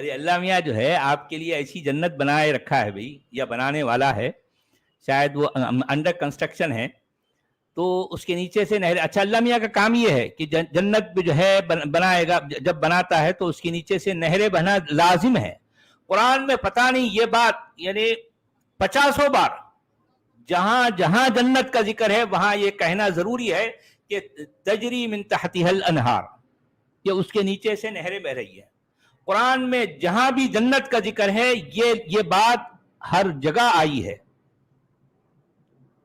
ارے اللہ میاں جو ہے آپ کے لیے ایسی جنت بنائے رکھا ہے بھائی، یا بنانے والا ہے، شاید وہ انڈر کنسٹرکشن ہے، تو اس کے نیچے سے نہر. اچھا اللہ میاں کا کام یہ ہے کہ جنت جو ہے بنائے گا، جب بناتا ہے تو اس کے نیچے سے نہریں بہنا لازم ہے. قرآن میں پتہ نہیں یہ بات یعنی 50 بار جہاں جہاں جنت کا ذکر ہے وہاں یہ کہنا ضروری ہے کہ تجری من تحتها الانہار، کہ اس کے نیچے سے نہریں بہ رہی ہے. قرآن میں جہاں بھی جنت کا ذکر ہے یہ بات ہر جگہ آئی ہے.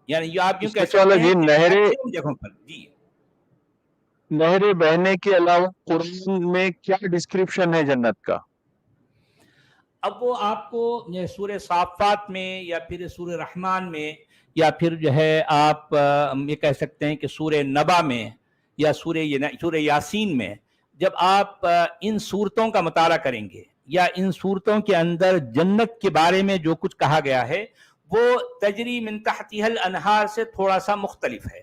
یعنی یہ آپ یوں کہہ اس والا سکتے ہیں جی کہ نہریں میکسیمم جگہوں پر. جی نہریں بہنے کے علاوہ قرآن میں کیا ڈسکرپشن ہے جنت کا؟ اب وہ آپ کو سورہ صافات میں یا پھر سورہ رحمان میں یا پھر جو ہے آپ یہ کہہ سکتے ہیں کہ سورہ نبا میں یا سورہ یاسین میں، جب آپ ان صورتوں کا مطالعہ کریں گے یا ان صورتوں کے اندر جنت کے بارے میں جو کچھ کہا گیا ہے وہ تجری من تحتها الانہار سے تھوڑا سا مختلف ہے.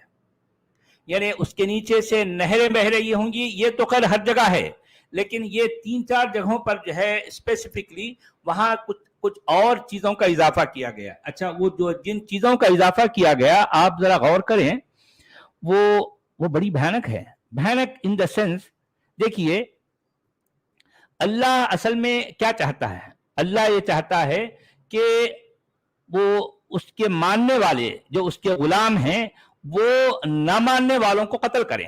یعنی اس کے نیچے سے نہریں بہ رہی ہوں گی، یہ تو خیر ہر جگہ ہے، لیکن یہ 3-4 جگہوں پر جو ہے اسپیسیفکلی وہاں کچھ اور چیزوں کا اضافہ کیا گیا. اچھا وہ جو جن چیزوں کا اضافہ کیا گیا آپ ذرا غور کریں، وہ بڑی بھیانک ہے. بھیانک ان دا سینس، دیکھیے اللہ اصل میں کیا چاہتا ہے؟ اللہ یہ چاہتا ہے کہ وہ اس کے ماننے والے جو اس کے غلام ہیں وہ نہ ماننے والوں کو قتل کریں.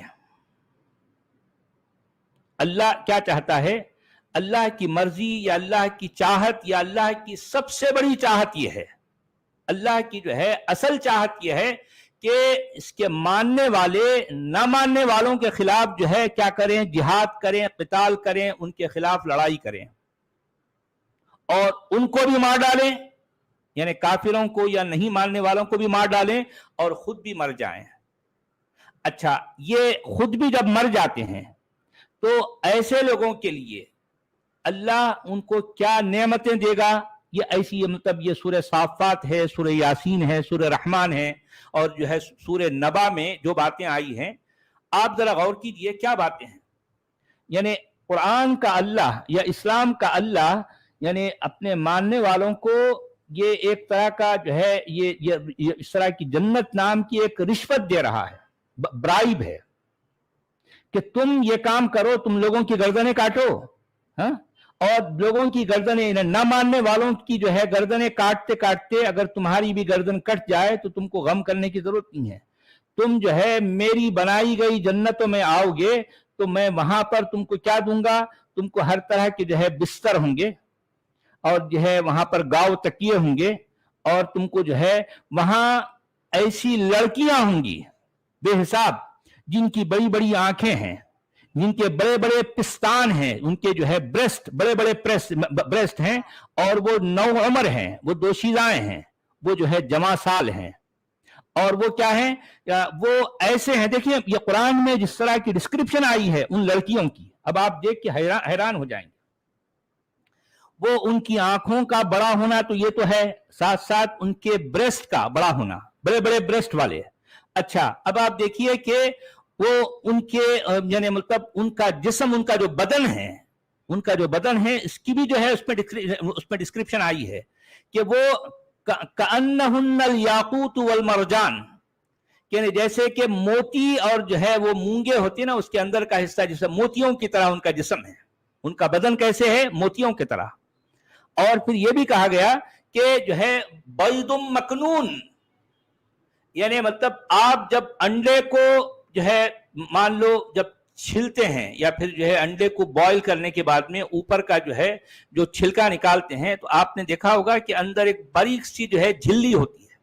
اللہ کیا چاہتا ہے؟ اللہ کی مرضی یا اللہ کی چاہت یا اللہ کی سب سے بڑی چاہت یہ ہے، اللہ کی جو ہے اصل چاہت یہ ہے کہ اس کے ماننے والے نہ ماننے والوں کے خلاف جو ہے کیا کریں؟ جہاد کریں، قتال کریں، ان کے خلاف لڑائی کریں اور ان کو بھی مار ڈالیں، یعنی کافروں کو یا نہیں ماننے والوں کو بھی مار ڈالیں اور خود بھی مر جائیں. اچھا یہ خود بھی جب مر جاتے ہیں تو ایسے لوگوں کے لیے اللہ ان کو کیا نعمتیں دے گا؟ یہ ایسی مطلب یہ سورہ صافات ہے، سورہ یاسین ہے، سورہ رحمان ہے اور جو ہے سورہ نبا میں جو باتیں آئی ہیں آپ ذرا غور کیجئے کیا باتیں ہیں. یعنی قرآن کا اللہ یا اسلام کا اللہ یعنی اپنے ماننے والوں کو یہ ایک طرح کا جو ہے یہ اس طرح کی جنت نام کی ایک رشوت دے رہا ہے، برائب ہے کہ تم یہ کام کرو، تم لوگوں کی گردنیں کاٹو، ہاں، اور لوگوں کی گردنیں نہ ماننے والوں کی جو ہے گردنیں کاٹتے کاٹتے اگر تمہاری بھی گردن کٹ جائے تو تم کو غم کرنے کی ضرورت نہیں ہے. تم جو ہے میری بنائی گئی جنتوں میں آؤ گے تو میں وہاں پر تم کو کیا دوں گا؟ تم کو ہر طرح کے جو ہے بستر ہوں گے اور جو ہے وہاں پر گاؤ تکیے ہوں گے اور تم کو جو ہے وہاں ایسی لڑکیاں ہوں گی بے حساب جن کی بڑی بڑی آنکھیں ہیں، جن کے بڑے بڑے پستان ہیں، ان کے جو ہے بریسٹ بڑے بڑے بریسٹ ہیں اور وہ نو عمر ہیں، وہ دوشیزائیں ہیں، وہ جو ہے جمع سال ہیں اور وہ کیا ہیں؟ وہ ایسے ہیں. دیکھیں یہ قرآن میں جس طرح کی ڈسکرپشن آئی ہے ان لڑکیوں کی، اب آپ دیکھ کے حیران ہو جائیں گے. وہ ان کی آنکھوں کا بڑا ہونا تو یہ تو ہے، ساتھ ساتھ ان کے بریسٹ کا بڑا ہونا، بڑے بڑے بریسٹ والے. اچھا اب آپ دیکھیے کہ وہ ان کے یعنی مطلب ان کا جسم، ان کا جو بدن ہے، ان کا جو بدن ہے اس کی بھی جو ہے اس میں ڈسکرپشن آئی ہے کہ وہ کأنہن الیاقوت والمرجان، یعنی جیسے کہ موتی اور جو ہے وہ مونگے ہوتی ہے نا اس کے اندر کا حصہ جسے موتیوں کی طرح ان کا جسم ہے، ان کا بدن کیسے ہے؟ موتیوں کی طرح. اور پھر یہ بھی کہا گیا کہ جو ہے بید مکنون، یعنی مطلب آپ جب انڈے کو جو ہے مان لو جب چھلتے ہیں یا پھر جو ہے انڈے کو بوائل کرنے کے بعد میں اوپر کا جو ہے جو چھلکا نکالتے ہیں تو آپ نے دیکھا ہوگا کہ اندر ایک باریک سی جو ہے جھلی ہوتی ہے،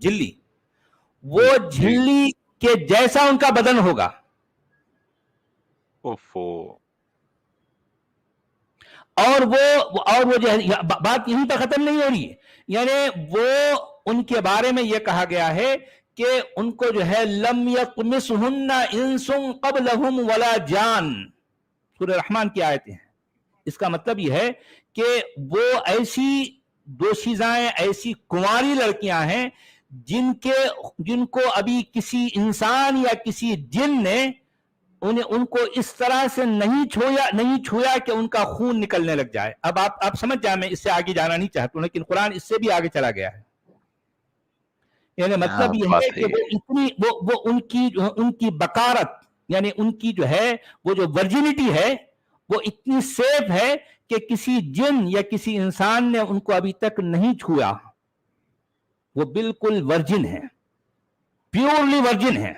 جھلی، وہ جھلی کے جیسا ان کا بدن ہوگا. اور وہ جو ہے بات یہیں پر ختم نہیں ہو رہی ہے، یعنی وہ ان کے بارے میں یہ کہا گیا ہے کہ ان کو جو ہے لم یطمثہن انس قبلہم ولا جان، سورہ رحمان کی آیتیں ہیں. اس کا مطلب یہ ہے کہ وہ ایسی دوشیزائیں، ایسی کنواری لڑکیاں ہیں جن کو ابھی کسی انسان یا کسی جن نے ان کو اس طرح سے نہیں چھویا کہ ان کا خون نکلنے لگ جائے. اب آپ سمجھ جائیں، میں اس سے آگے جانا نہیں چاہتا ہوں، لیکن قرآن اس سے بھی آگے چلا گیا ہے. یعنی مطلب یہ ہے کہ وہ اتنی وہ ان کی بکارت، یعنی ان کی جو ہے وہ جو ورجینٹی ہے وہ اتنی سیف ہے کہ کسی جن یا کسی انسان نے ان کو ابھی تک نہیں چھویا. وہ بالکل ورجن ہے، پیورلی ورجن ہے.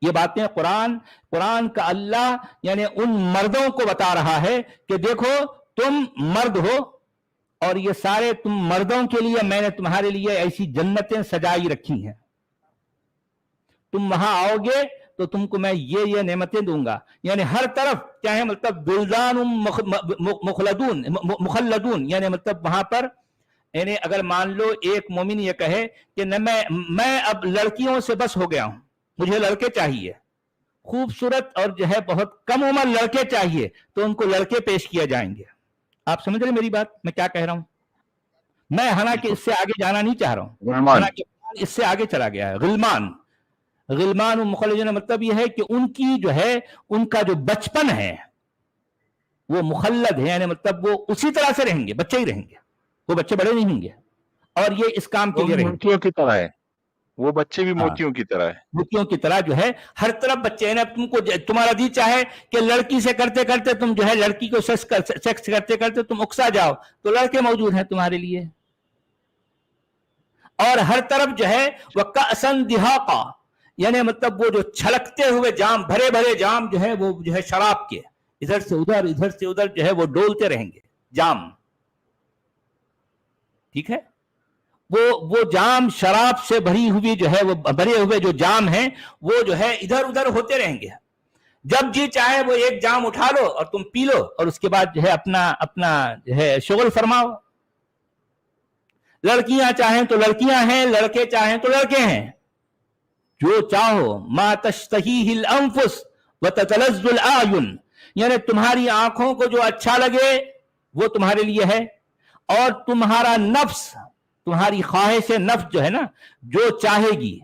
یہ باتیں قرآن کا اللہ یعنی ان مردوں کو بتا رہا ہے کہ دیکھو تم مرد ہو، اور یہ سارے تم مردوں کے لیے میں نے تمہارے لیے ایسی جنتیں سجائی رکھی ہیں. تم وہاں آؤ گے تو تم کو میں یہ نعمتیں دوں گا. یعنی ہر طرف چاہے مطلب بلدان مخلدون، یعنی مطلب وہاں پر، یعنی اگر مان لو ایک مومن یہ کہے کہ نہ میں اب لڑکیوں سے بس ہو گیا ہوں، مجھے لڑکے چاہیے، خوبصورت اور جو ہے بہت کم عمر لڑکے چاہیے، تو ان کو لڑکے پیش کیا جائیں گے. آپ سمجھ رہے میری بات میں کیا کہہ رہا ہوں؟ میں حالانکہ اس سے آگے جانا نہیں چاہ رہا ہوں، حالانکہ اس سے آگے چلا گیا ہے. غلمان و مخلدون مطلب یہ ہے کہ ان کی جو ہے ان کا جو بچپن ہے وہ مخلد ہے، یعنی مطلب وہ اسی طرح سے رہیں گے، بچے ہی رہیں گے، وہ بچے بڑے نہیں ہوں گے. اور یہ اس کام کے لیے رہیں گے. موتیوں کی طرح ہے، وہ بچے بھی موتیوں کی طرح ہے، موتیوں کی طرح جو ہے ہر طرف بچے ہیں. تم کو تمہارا دل چاہے کہ لڑکی سے کرتے کرتے تم جو ہے لڑکی کو سیکس کرتے کرتے تم اکسا جاؤ، تو لڑکے موجود ہیں تمہارے لیے. اور ہر طرف جو ہے وہ کأسن دہاقا، یعنی مطلب وہ جو چھلکتے ہوئے جام، بھرے بھرے جام جو ہے وہ جو ہے شراب کے، ادھر سے ادھر جو ہے وہ ڈولتے رہیں گے جام. ٹھیک ہے، وہ جام شراب سے بھری ہوئی جو ہے وہ بھرے ہوئے جو جام ہیں وہ جو ہے ادھر ادھر ہوتے رہیں گے. جب جی چاہے وہ ایک جام اٹھا لو اور تم پی لو، اور اس کے بعد جو ہے اپنا جو ہے شغل فرماؤ. لڑکیاں چاہیں تو لڑکیاں ہیں، لڑکے چاہیں تو لڑکے ہیں. جو چاہو، ما تشتہیہ الانفس وتتلذ الاعین، یعنی تمہاری آنکھوں کو جو اچھا لگے وہ تمہارے لیے ہے، اور تمہارا نفس، تمہاری خواہش نفس جو ہے نا، جو چاہے گی.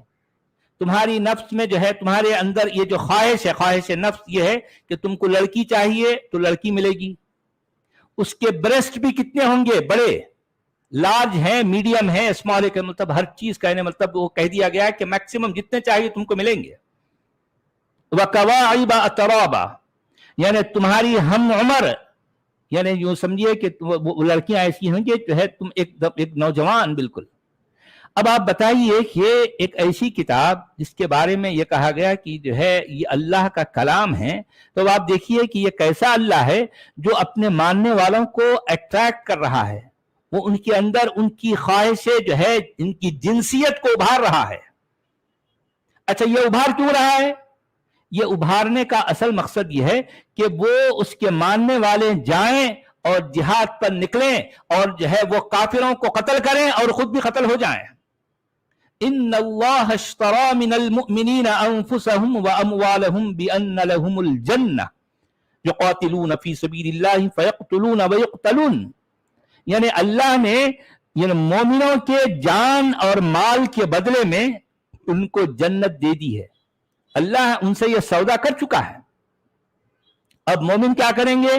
تمہاری نفس میں جو ہے تمہارے اندر یہ جو خواہش ہے، خواہش نفس یہ ہے کہ تم کو لڑکی چاہیے تو لڑکی ملے گی. اس کے بریسٹ بھی کتنے ہوں گے؟ بڑے، لارج ہیں، میڈیم ہیں، اسمال ہے، مطلب ہر چیز کا مطلب وہ کہہ دیا گیا ہے کہ میکسیمم جتنے چاہیے تم کو ملیں گے. وَكَوَاعِبَ أَتْرَابًا، یعنی تمہاری ہم عمر، یعنی یوں سمجھیے کہ وہ لڑکیاں ایسی ہوں گی جو ہے تم ایک نوجوان بالکل. اب آپ بتائیے کہ ایک ایسی کتاب جس کے بارے میں یہ کہا گیا کہ جو ہے یہ اللہ کا کلام ہے، تو آپ دیکھیے کہ یہ کیسا اللہ ہے جو اپنے ماننے والوں کو اٹریکٹ کر رہا ہے. وہ ان کے اندر ان کی خواہشیں جو ہے ان کی جنسیت کو ابھار رہا ہے. اچھا، یہ ابھار کیوں رہا ہے؟ یہ ابھارنے کا اصل مقصد یہ ہے کہ وہ اس کے ماننے والے جائیں اور جہاد پر نکلیں اور جو ہے وہ کافروں کو قتل کریں اور خود بھی قتل ہو جائیں. ان اللہ اشترى من المؤمنین انفسهم واموالهم بان لهم الجنہ یقاتلون فی سبیل اللہ فیقتلون ویقتلون، یعنی اللہ نے یعنی مومنوں کے جان اور مال کے بدلے میں ان کو جنت دے دی ہے. اللہ ان سے یہ سودا کر چکا ہے. اب مومن کیا کریں گے؟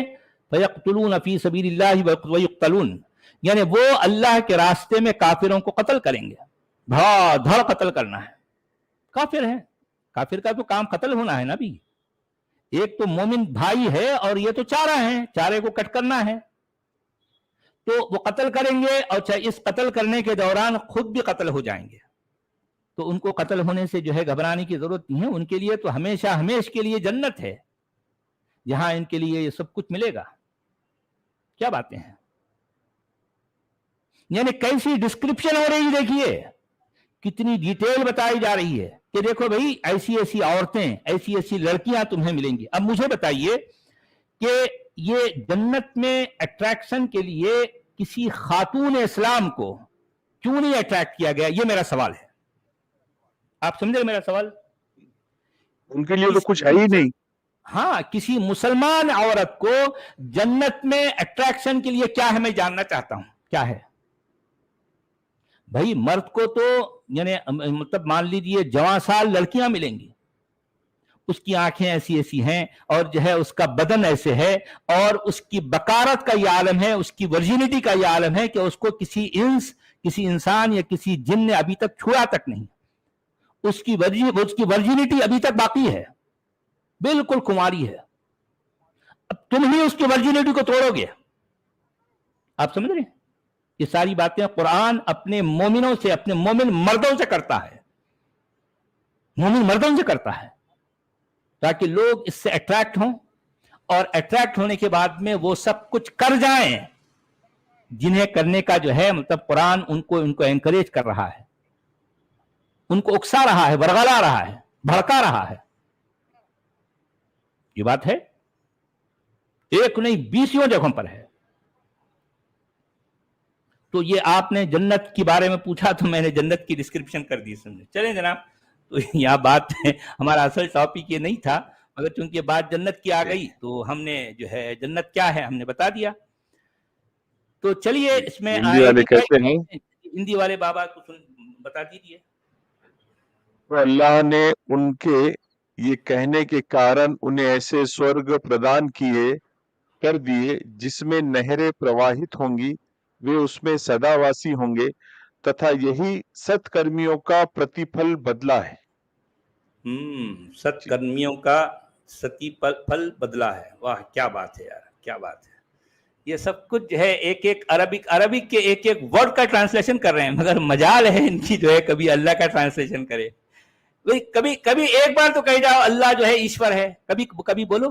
فَيَقْتُلُونَ فِي سَبِيلِ اللَّهِ وَيُقْتَلُونَ، یعنی وہ اللہ کے راستے میں کافروں کو قتل کریں گے. دھڑ دھڑ قتل کرنا ہے. کافر ہے، کافر کا تو کام قتل ہونا ہے نا بھی. ایک تو مومن بھائی ہے اور یہ تو چارہ ہیں، چارے کو کٹ کرنا ہے. تو وہ قتل کریں گے، اور چاہے اس قتل کرنے کے دوران خود بھی قتل ہو جائیں گے. تو ان کو قتل ہونے سے جو ہے گھبرانے کی ضرورت نہیں ہے. ان کے لیے تو ہمیشہ ہمیش کے لیے جنت ہے، جہاں ان کے لیے یہ سب کچھ ملے گا. کیا باتیں ہیں، یعنی کیسی ڈسکرپشن ہو رہی ہے. دیکھیے کتنی ڈیٹیل بتائی جا رہی ہے کہ دیکھو بھئی ایسی ایسی عورتیں، ایسی ایسی لڑکیاں تمہیں ملیں گی. اب مجھے بتائیے کہ یہ جنت میں اٹریکشن کے لیے کسی خاتون اسلام کو کیوں نہیں اٹریکٹ کیا گیا؟ یہ میرا سوال ہے. آپ سمجھے میرا سوال؟ ان کے لیے تو کچھ ہے ہی نہیں. ہاں، کسی مسلمان عورت کو جنت میں اٹریکشن کے لیے کیا ہے، میں جاننا چاہتا ہوں کیا ہے. بھائی مرد کو تو یعنی مطلب مان لیجئے جوان سال لڑکیاں ملیں گی، اس کی آنکھیں ایسی ایسی ہیں اور جو ہے اس کا بدن ایسے ہے اور اس کی بکارت کا یہ عالم ہے, اس کی ورجینٹی کا یہ عالم ہے کہ اس کو کسی انسان یا کسی جن نے ابھی تک چھویا تک نہیں, اس کی ورجینٹی ابھی تک باقی ہے, بالکل کماری ہے. اب تم ہی اس کی ورجینٹی کو توڑو گے. آپ سمجھ رہے ہیں؟ یہ ساری باتیں قرآن اپنے مومنوں سے, اپنے مومن مردوں سے کرتا ہے, مومن مردوں سے کرتا ہے تاکہ لوگ اس سے اٹریکٹ ہوں, اور اٹریکٹ ہونے کے بعد میں وہ سب کچھ کر جائیں جنہیں کرنے کا جو ہے مطلب قرآن ان کو انکریج کر رہا ہے, ان کو اکسا رہا ہے, ورغلا رہا ہے, بھڑکا رہا ہے. یہ بات ہے, ایک نہیں 20 جگہوں پر ہے. تو یہ آپ نے جنت کے بارے میں پوچھا تو میں نے جنت کی ڈسکرپشن کر دی, سمجھے. چلیں جناب, تو یہاں بات ہے, ہمارا اصل ٹاپک یہ نہیں تھا, مگر چونکہ بات جنت کی آ گئی تو ہم نے جو ہے جنت کیا ہے ہم نے بتا دیا. تو چلیے اس میں ہندی والے کہتے ہیں, ہندی والے بابا کو بتا دیجیے. اللہ نے ان کے یہ کہنے کے کارن انہیں ایسے سورگ پردان کر دیے جس میں نہریں پرواہت ہوں گی, وہ اس میں سدا واسی ہوں گے, تتھا یہی ست کرمیوں کا پرتیپھل بدلہ ہے. ست کرمیوں کا ستی پھل بدلا ہے. واہ کیا بات ہے یار, کیا بات ہے. یہ سب کچھ جو ہے ایک عربک کے ایک ورڈ کا ٹرانسلیشن کر رہے ہیں, مگر مجال ہے ان کی جو ہے کبھی اللہ کا ٹرانسلیشن کرے. کبھی ایک بار تو کہہ جاؤ اللہ جو ہے ایشور ہے, کبھی بولو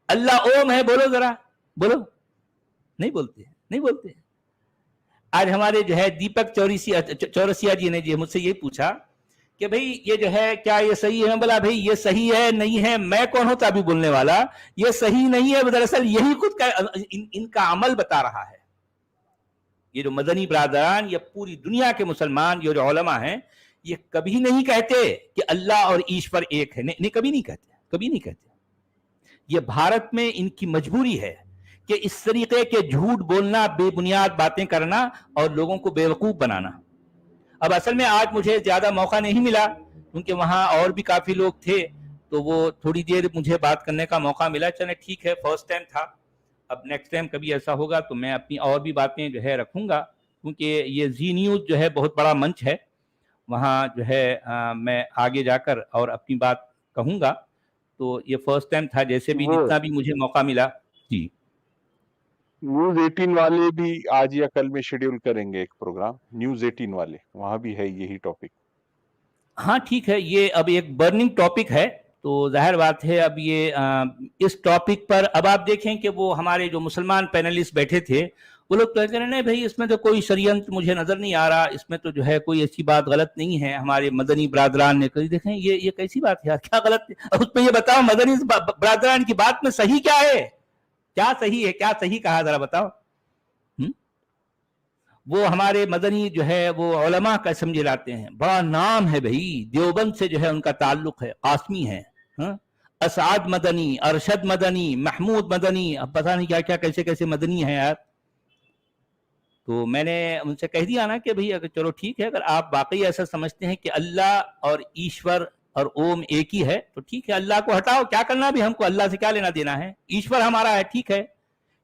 اللہ اوم ہے, بولو ذرا بولو. نہیں بولتے. آج ہمارے جو ہے دیپک چورسیا جی نے مجھ سے یہ پوچھا کہ بھئی یہ جو ہے کیا یہ صحیح ہے؟ بولا بھئی یہ صحیح ہے نہیں ہے, میں کون ہوتا ابھی بولنے والا. یہ صحیح نہیں ہے, دراصل یہی خود کا ان کا عمل بتا رہا ہے. یہ جو مدنی برادران یا پوری دنیا کے مسلمان یہ جو علماء ہیں, یہ کبھی نہیں کہتے کہ اللہ اور ایشور ایک ہے, نہیں کبھی نہیں کہتے. یہ بھارت میں ان کی مجبوری ہے کہ اس طریقے کے جھوٹ بولنا, بے بنیاد باتیں کرنا اور لوگوں کو بیوقوف بنانا. اب اصل میں آج مجھے زیادہ موقع نہیں ملا کیونکہ وہاں اور بھی کافی لوگ تھے, تو وہ تھوڑی دیر مجھے بات کرنے کا موقع ملا. چلے ٹھیک ہے, فرسٹ ٹائم تھا, اب نیکسٹ ٹائم کبھی ایسا ہوگا تو میں اپنی اور بھی باتیں جو ہے رکھوں گا, کیونکہ یہ زی نیوز جو ہے بہت بڑا منچ ہے, وہاں جو ہے میں آگے جا کر اور اپنی بات کہوں گا. تو یہ فرسٹ ٹائم تھا, جیسے بھی جتنا بھی مجھے موقع ملا. جی نیوز 18 والے بھی آج یا کل میں شیڈیول کریں گے ایک پروگرام, نیوز 18 والے, وہاں بھی ہے یہی ٹاپک. ہاں ٹھیک ہے, یہ اب ایک برننگ ٹاپک ہے, تو ظاہر بات ہے اب یہ اس ٹاپک پر اب آپ دیکھیں کہ وہ ہمارے جو مسلمان پینلسٹ بیٹھے تھے وہ لوگ کہتے ہیں نہیں بھائی اس میں تو کوئی شریعت مجھے نظر نہیں آ رہا, اس میں تو جو ہے کوئی ایسی بات غلط نہیں ہے. ہمارے مدنی برادران نے کہی دیکھیں یہ کیسی بات ہے, کیا غلط ہے اس میں, یہ بتاؤ مدنی برادران کی بات میں صحیح کیا ہے, کیا صحیح ہے, کیا صحیح کہا ذرا بتاؤ. وہ ہمارے مدنی جو ہے وہ علماء کا سمجھے جاتے ہیں, بڑا نام ہے بھائی, دیوبند سے جو ہے ان کا تعلق ہے, قاسمی ہے, اسعد مدنی, ارشد مدنی, محمود مدنی, اب پتہ نہیں کیا کیا کیسے مدنی ہیں یار. تو میں نے ان سے کہہ دیا نا کہ بھئی اگر چلو ٹھیک ہے, اگر آپ واقعی ایسا سمجھتے ہیں کہ اللہ اور ایشور اور اوم ایک ہی ہے تو ٹھیک ہے, اللہ کو ہٹاؤ, کیا کرنا بھی ہم کو, اللہ سے کیا لینا دینا ہے, ایشور ہمارا ہے, ٹھیک ہے.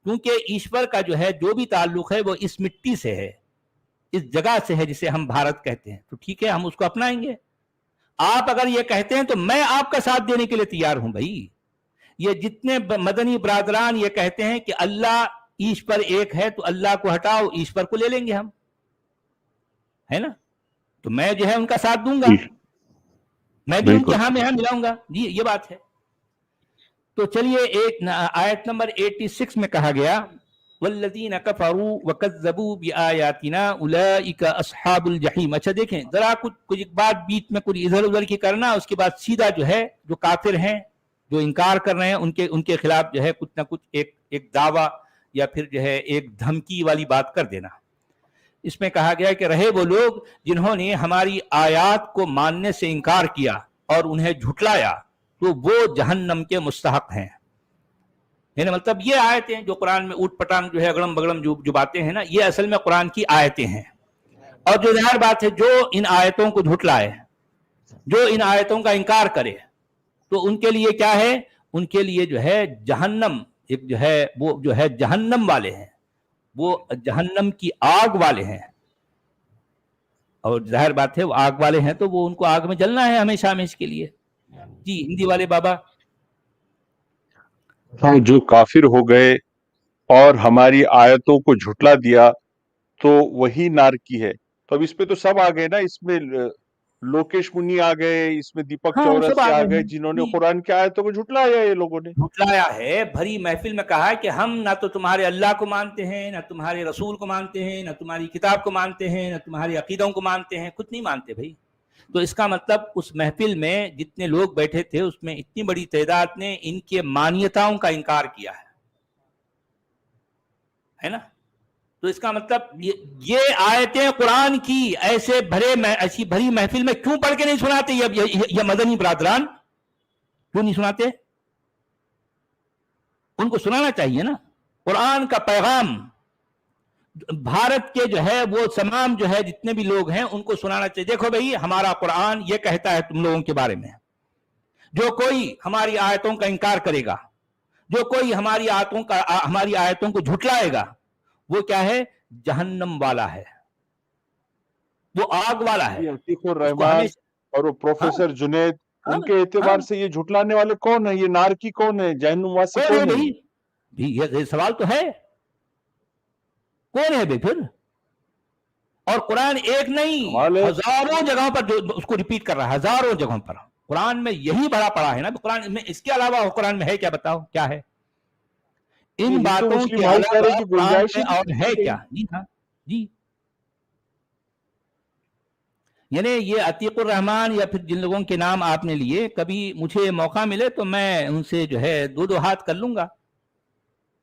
کیونکہ ایشور کا جو ہے جو بھی تعلق ہے وہ اس مٹی سے ہے, اس جگہ سے ہے جسے ہم بھارت کہتے ہیں, تو ٹھیک ہے ہم اس کو اپنائیں گے. آپ اگر یہ کہتے ہیں تو میں آپ کا ساتھ دینے کے لیے تیار ہوں بھائی. یہ جتنے مدنی برادران یہ کہتے ہیں کہ اللہ ایشور ایک ہے تو اللہ کو ہٹاؤ, ایشور کو لے لیں گے ہم, ہے نا, تو میں جو ہے ان کا ساتھ دوں گا, میں بھی ان کے ہاں میں ہاں ملاؤں گا. جی یہ بات ہے. تو چلیے ایک آیت نمبر 86 میں کہا گیا والذین کفروا وکذبوا بآیاتنا اولئک اصحاب الجحیم. اچھا دیکھیں ذرا کچھ ایک بات بیچ میں کچھ ادھر ادھر کی کرنا, اس کے بعد سیدھا جو ہے جو کافر ہیں جو انکار کر رہے ہیں ان کے خلاف جو ہے کچھ نہ کچھ ایک دعویٰ یا پھر جو ہے ایک دھمکی والی بات کر دینا. اس میں کہا گیا کہ رہے وہ لوگ جنہوں نے ہماری آیات کو ماننے سے انکار کیا اور انہیں جھٹلایا تو وہ جہنم کے مستحق ہیں. یعنی مطلب یہ آیتیں جو قرآن میں اوٹ پٹانگ جو ہے اگڑم بگڑم جو باتیں ہیں نا, یہ اصل میں قرآن کی آیتیں ہیں. اور جو ظاہر بات ہے جو ان آیتوں کو جھٹلائے, جو ان آیتوں کا انکار کرے, تو ان کے لیے کیا ہے؟ ان کے لیے جو ہے جہنم، ایک جو ہے وہ جو ہے جہنم والے ہیں، وہ جہنم کی آگ والے ہیں، اور ظاہر بات ہے وہ آگ والے ہیں تو وہ ان کو آگ میں جلنا ہے ہمیشہ ہمیشہ کے لیے۔ جی ہندی والے بابا۔ جو کافر ہو گئے اور ہماری آیتوں کو جھٹلا دیا تو وہی نارکی ہے۔ تو اب اس پہ تو سب آ گئے نا، اس میں لوکیش منی آ گئے، اس میں دیپک ہاں سب چورسی آ آ گئے گئے، ہیں جنہوں نے جی، قرآن کی آیتوں کو جھٹلایا یہ لوگوں نے۔ جھٹلایا ہے، بھری محفل میں کہا ہے کہ ہم نہ تو تمہارے اللہ کو مانتے ہیں، نہ تمہارے رسول کو مانتے ہیں، نہ تمہاری کتاب کو مانتے ہیں، نہ تمہاری عقیدوں کو مانتے ہیں، کچھ نہیں مانتے بھائی۔ تو اس کا مطلب اس محفل میں جتنے لوگ بیٹھے تھے اس میں اتنی بڑی تعداد نے ان کے مانیتاؤں کا انکار کیا ہے نا؟ تو اس کا مطلب یہ آیتیں قرآن کی ایسے ایسی بھری محفل میں کیوں پڑھ کے نہیں سناتے یہ مدنی برادران؟ کیوں نہیں سناتے؟ ان کو سنانا چاہیے نا قرآن کا پیغام۔ بھارت کے جو ہے وہ تمام جو ہے جتنے بھی لوگ ہیں ان کو سنانا چاہیے، دیکھو بھئی ہمارا قرآن یہ کہتا ہے تم لوگوں کے بارے میں، جو کوئی ہماری آیتوں کا انکار کرے گا، جو کوئی ہماری آیتوں کو جھٹلائے گا، وہ کیا ہے؟ جہنم والا ہے، وہ آگ والا ہے، یہ عتیق اس کو الرحمان ہمیشہ۔ اور وہ ہاں پروفیسر جنید، ہاں ان کے ہاں، اعتبار سے یہ جھٹلانے والے کون ہیں؟ یہ نارکی کون ہے؟ جہنم واسی کون ہے کون ہے بھائی؟ یہ؟ یہ سوال تو ہے، کون ہے بھائی پھر؟ اور قرآن ایک نہیں کمال ہے۔ ہزاروں جگہوں پر جو اس کو ریپیٹ کر رہا ہے، ہزاروں جگہوں پر قرآن میں یہی بڑا پڑا ہے نا۔ قرآن میں اس کے علاوہ قرآن میں ہے کیا؟ بتاؤ کیا ہے یہ ان ہندو باتوں مسلم کے بھائی چارے علاوہ؟ کی قرآن گنجائش میں ہی اور نہیں ہے ہے کیا؟ کہیں۔ جی ہاں جی، یعنی یہ عتیق الرحمان یا پھر جن لوگوں کے نام آپ نے لیے، کبھی مجھے موقع ملے تو میں ان سے جو ہے دو ہاتھ کر لوں گا،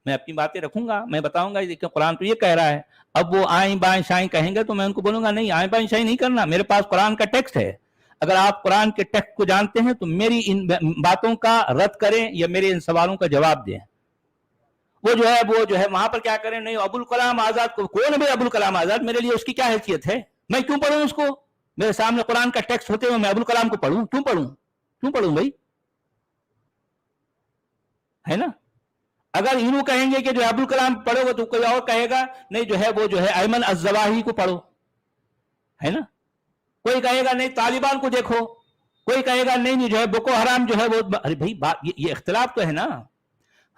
میں اپنی باتیں رکھوں گا، میں بتاؤں گا کہ قرآن تو یہ کہہ رہا ہے۔ اب وہ آئیں بائیں شائیں کہیں گے تو میں ان کو بولوں گا نہیں، آئیں بائیں شائیں نہیں کرنا، میرے پاس قرآن کا ٹیکسٹ ہے۔ اگر آپ قرآن کے ٹیکسٹ کو جانتے ہیں تو میری ان باتوں کا رد کریں یا میرے ان سوالوں کا جواب دیں۔ وہ جو ہے وہاں پر کیا کریں؟ نہیں ابوالکلام آزاد کو، کون ہے بھائی ابوالکلام آزاد؟ میرے لیے اس کی کیا حیثیت ہے؟ میں کیوں پڑھوں اس کو؟ میرے سامنے قرآن کا ٹیکسٹ ہوتے ہوئے میں ابوالکلام کو پڑھوں؟ کیوں پڑھوں بھائی؟ ہے نا؟ اگر انہوں کہیں گے کہ جو ابوالکلام پڑھو گے تو کوئی اور کہے گا نہیں جو ہے وہ جو ہے ایمن الزواہری کو پڑھو، ہے نا؟ کوئی کہے گا نہیں طالبان کو دیکھو، کوئی کہے گا نہیں جو ہے بوکو حرام جو ہے وہ۔ ارے بھائی یہ اختلاف تو ہے نا۔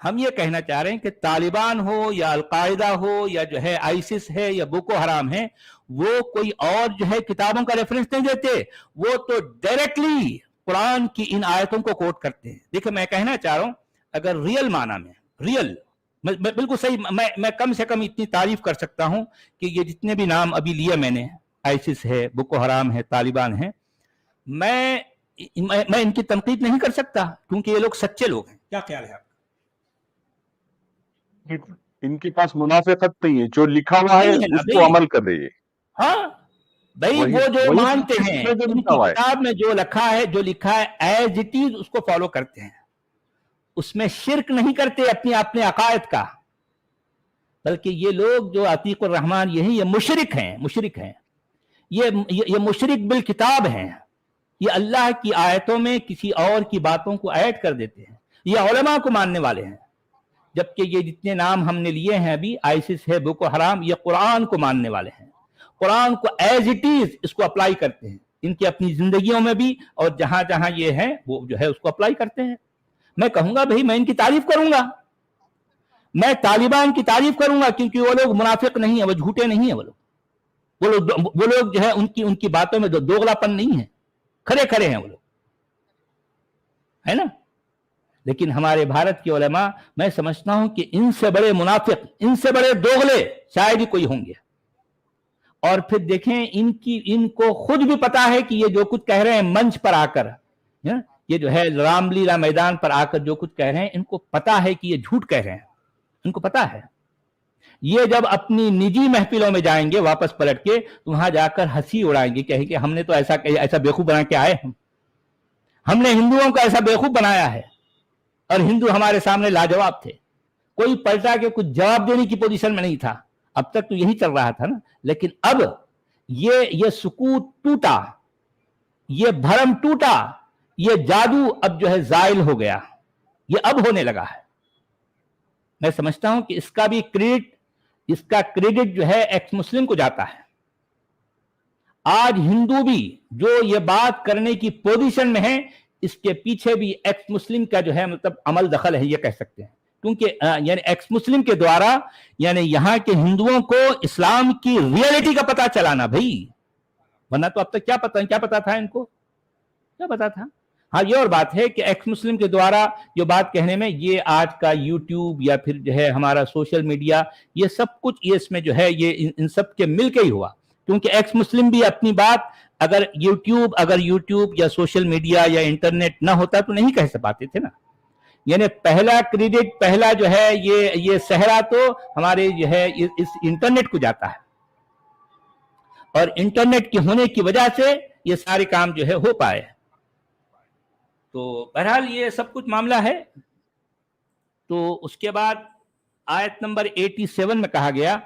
ہم یہ کہنا چاہ رہے ہیں کہ طالبان ہو یا القاعدہ ہو یا جو ہے آئیسس ہے یا بوکو حرام ہے، وہ کوئی اور جو ہے کتابوں کا ریفرنس نہیں دیتے، وہ تو ڈائریکٹلی قرآن کی ان آیتوں کو کوٹ کرتے ہیں۔ دیکھیں میں کہنا چاہ رہا ہوں، اگر ریئل معنی میں میں بالکل صحیح، میں کم سے کم اتنی تعریف کر سکتا ہوں کہ یہ جتنے بھی نام ابھی لیے میں نے، آئیسس ہے، بوکو حرام ہے، طالبان ہے، میں ان کی تنقید نہیں کر سکتا کیونکہ یہ لوگ سچے لوگ ہیں۔ کیا خیال ہے آپ؟ ان کے پاس منافقت نہیں ہے، جو لکھا ہوا ہے نہیں ہے نا اس کو بھائی۔ عمل کر رہی ہے۔ ہاں بھائی، وہی وہ جو وہی مانتے ہیں جو ان لکھا کی ہوا ہے۔ کتاب میں جو لکھا ہے ایز اٹ از اس کو فالو کرتے ہیں، اس میں شرک نہیں کرتے اپنے عقائد کا، بلکہ یہ لوگ جو عتیق الرحمان یہ مشرک ہیں، یہ مشرک بالکتاب ہیں، یہ اللہ کی آیتوں میں کسی اور کی باتوں کو ایڈ کر دیتے ہیں، یہ علماء کو ماننے والے ہیں، جبکہ یہ جتنے نام ہم نے لیے ہیں ابھی، آئیسس ہے، بوکو حرام، یہ قرآن کو ماننے والے ہیں، قرآن کو ایز اٹ از اس کو اپلائی کرتے ہیں ان کی اپنی زندگیوں میں بھی، اور جہاں جہاں یہ ہے وہ جو ہے اس کو اپلائی کرتے ہیں۔ میں کہوں گا بھئی میں ان کی تعریف کروں گا، میں طالبان کی تعریف کروں گا، کیونکہ وہ لوگ منافق نہیں ہیں، وہ جھوٹے نہیں ہیں، وہ لوگ جو ہے ان کی باتوں میں دوغلا پن نہیں ہے، کھڑے ہیں وہ لوگ، ہے نا؟ لیکن ہمارے بھارت کے علماء، میں سمجھتا ہوں کہ ان سے بڑے منافق، ان سے بڑے دوغلے شاید ہی کوئی ہوں گے۔ اور پھر دیکھیں ان کو خود بھی پتا ہے کہ یہ جو کچھ کہہ رہے ہیں منچ پر آ کر، یہ جو ہے رام لیلا میدان پر آ کر جو کچھ کہہ رہے ہیں، ان کو پتا ہے کہ یہ جھوٹ کہہ رہے ہیں، ان کو پتا ہے۔ یہ جب اپنی نجی محفلوں میں جائیں گے واپس پلٹ کے، تو وہاں جا کر ہنسی اڑائیں گے، کہیں کہ ہم نے تو ایسا بیوقوف بنا کے آئے، ہم نے ہندوؤں کو ایسا بیوقوف بنایا ہے، اور ہندو ہمارے سامنے لاجواب تھے، کوئی پلٹا کے کچھ جواب دینے کی پوزیشن میں نہیں تھا۔ اب تک تو یہی چل رہا تھا نا، لیکن اب یہ سکوت ٹوٹا، یہ بھرم ٹوٹا، یہ جادو اب جو ہے زائل ہو گیا، یہ اب ہونے لگا ہے. میں سمجھتا ہوں کہ اس کا کریڈٹ جو ہے ایکس مسلم کو جاتا ہے. آج ہندو بھی جو یہ بات کرنے کی پوزیشن میں ہے، اس کے پیچھے بھی ایکس مسلم کا جو ہے مطلب عمل دخل ہے، یہ کہہ سکتے ہیں. کیونکہ یعنی ایکس مسلم کے دوارا یعنی یہاں کے ہندوؤں کو اسلام کی ریئلٹی کا پتہ چلانا بھائی، ورنہ تو اب تک کیا پتا تھا ان کو، کیا پتا تھا. ہاں یہ اور بات ہے کہ ایکس مسلم کے دوارا جو بات کہنے میں، یہ آج کا یوٹیوب یا پھر جو ہے ہمارا سوشل میڈیا، یہ سب کچھ یہ اس میں جو ہے یہ ان سب کے مل کے ہی ہوا. کیونکہ ایکس مسلم بھی اپنی بات اگر یوٹیوب یا سوشل میڈیا یا انٹرنیٹ نہ ہوتا تو نہیں کہہ پاتے تھے نا. یعنی پہلا کریڈٹ، پہلا جو ہے یہ صحرا تو ہمارے جو ہے اس انٹرنیٹ کو جاتا ہے، اور انٹرنیٹ کے ہونے کی وجہ سے یہ سارے کام جو ہے ہو پائے. تو بہرحال یہ سب کچھ معاملہ ہے. تو اس کے بعد آیت نمبر 87 میں کہا گیا،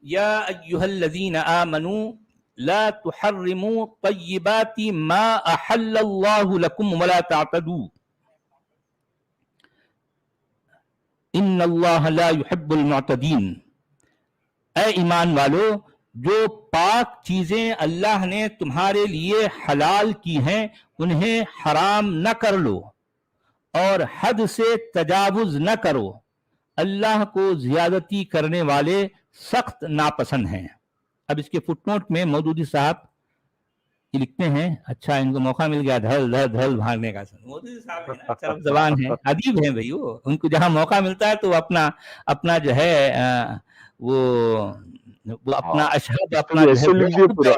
یا ایھا الذین آمنوا لا تحرموا طیبات ما احل اللہ لکم ولا تعتدوا ان اللہ لا يحب المعتدین. اے ایمان والو، جو پاک چیزیں اللہ نے تمہارے لیے حلال کی ہیں انہیں حرام نہ کر لو اور حد سے تجاوز نہ کرو، اللہ کو زیادتی کرنے والے سخت ناپسند ہیں. اب اس کے فٹ نوٹ میں مودودی صاحب یہ لکھتے ہیں، اچھا ان کو موقع مل گیا دھل دھل دھل بھاگنے کا. مودودی صاحب ہے نا، چرب زبان ہے، ادیب ہیں بھائی، وہ ان کو جہاں موقع ملتا ہے تو وہ اپنا جو ہے وہ اپنا اشہد اپنا جو ہے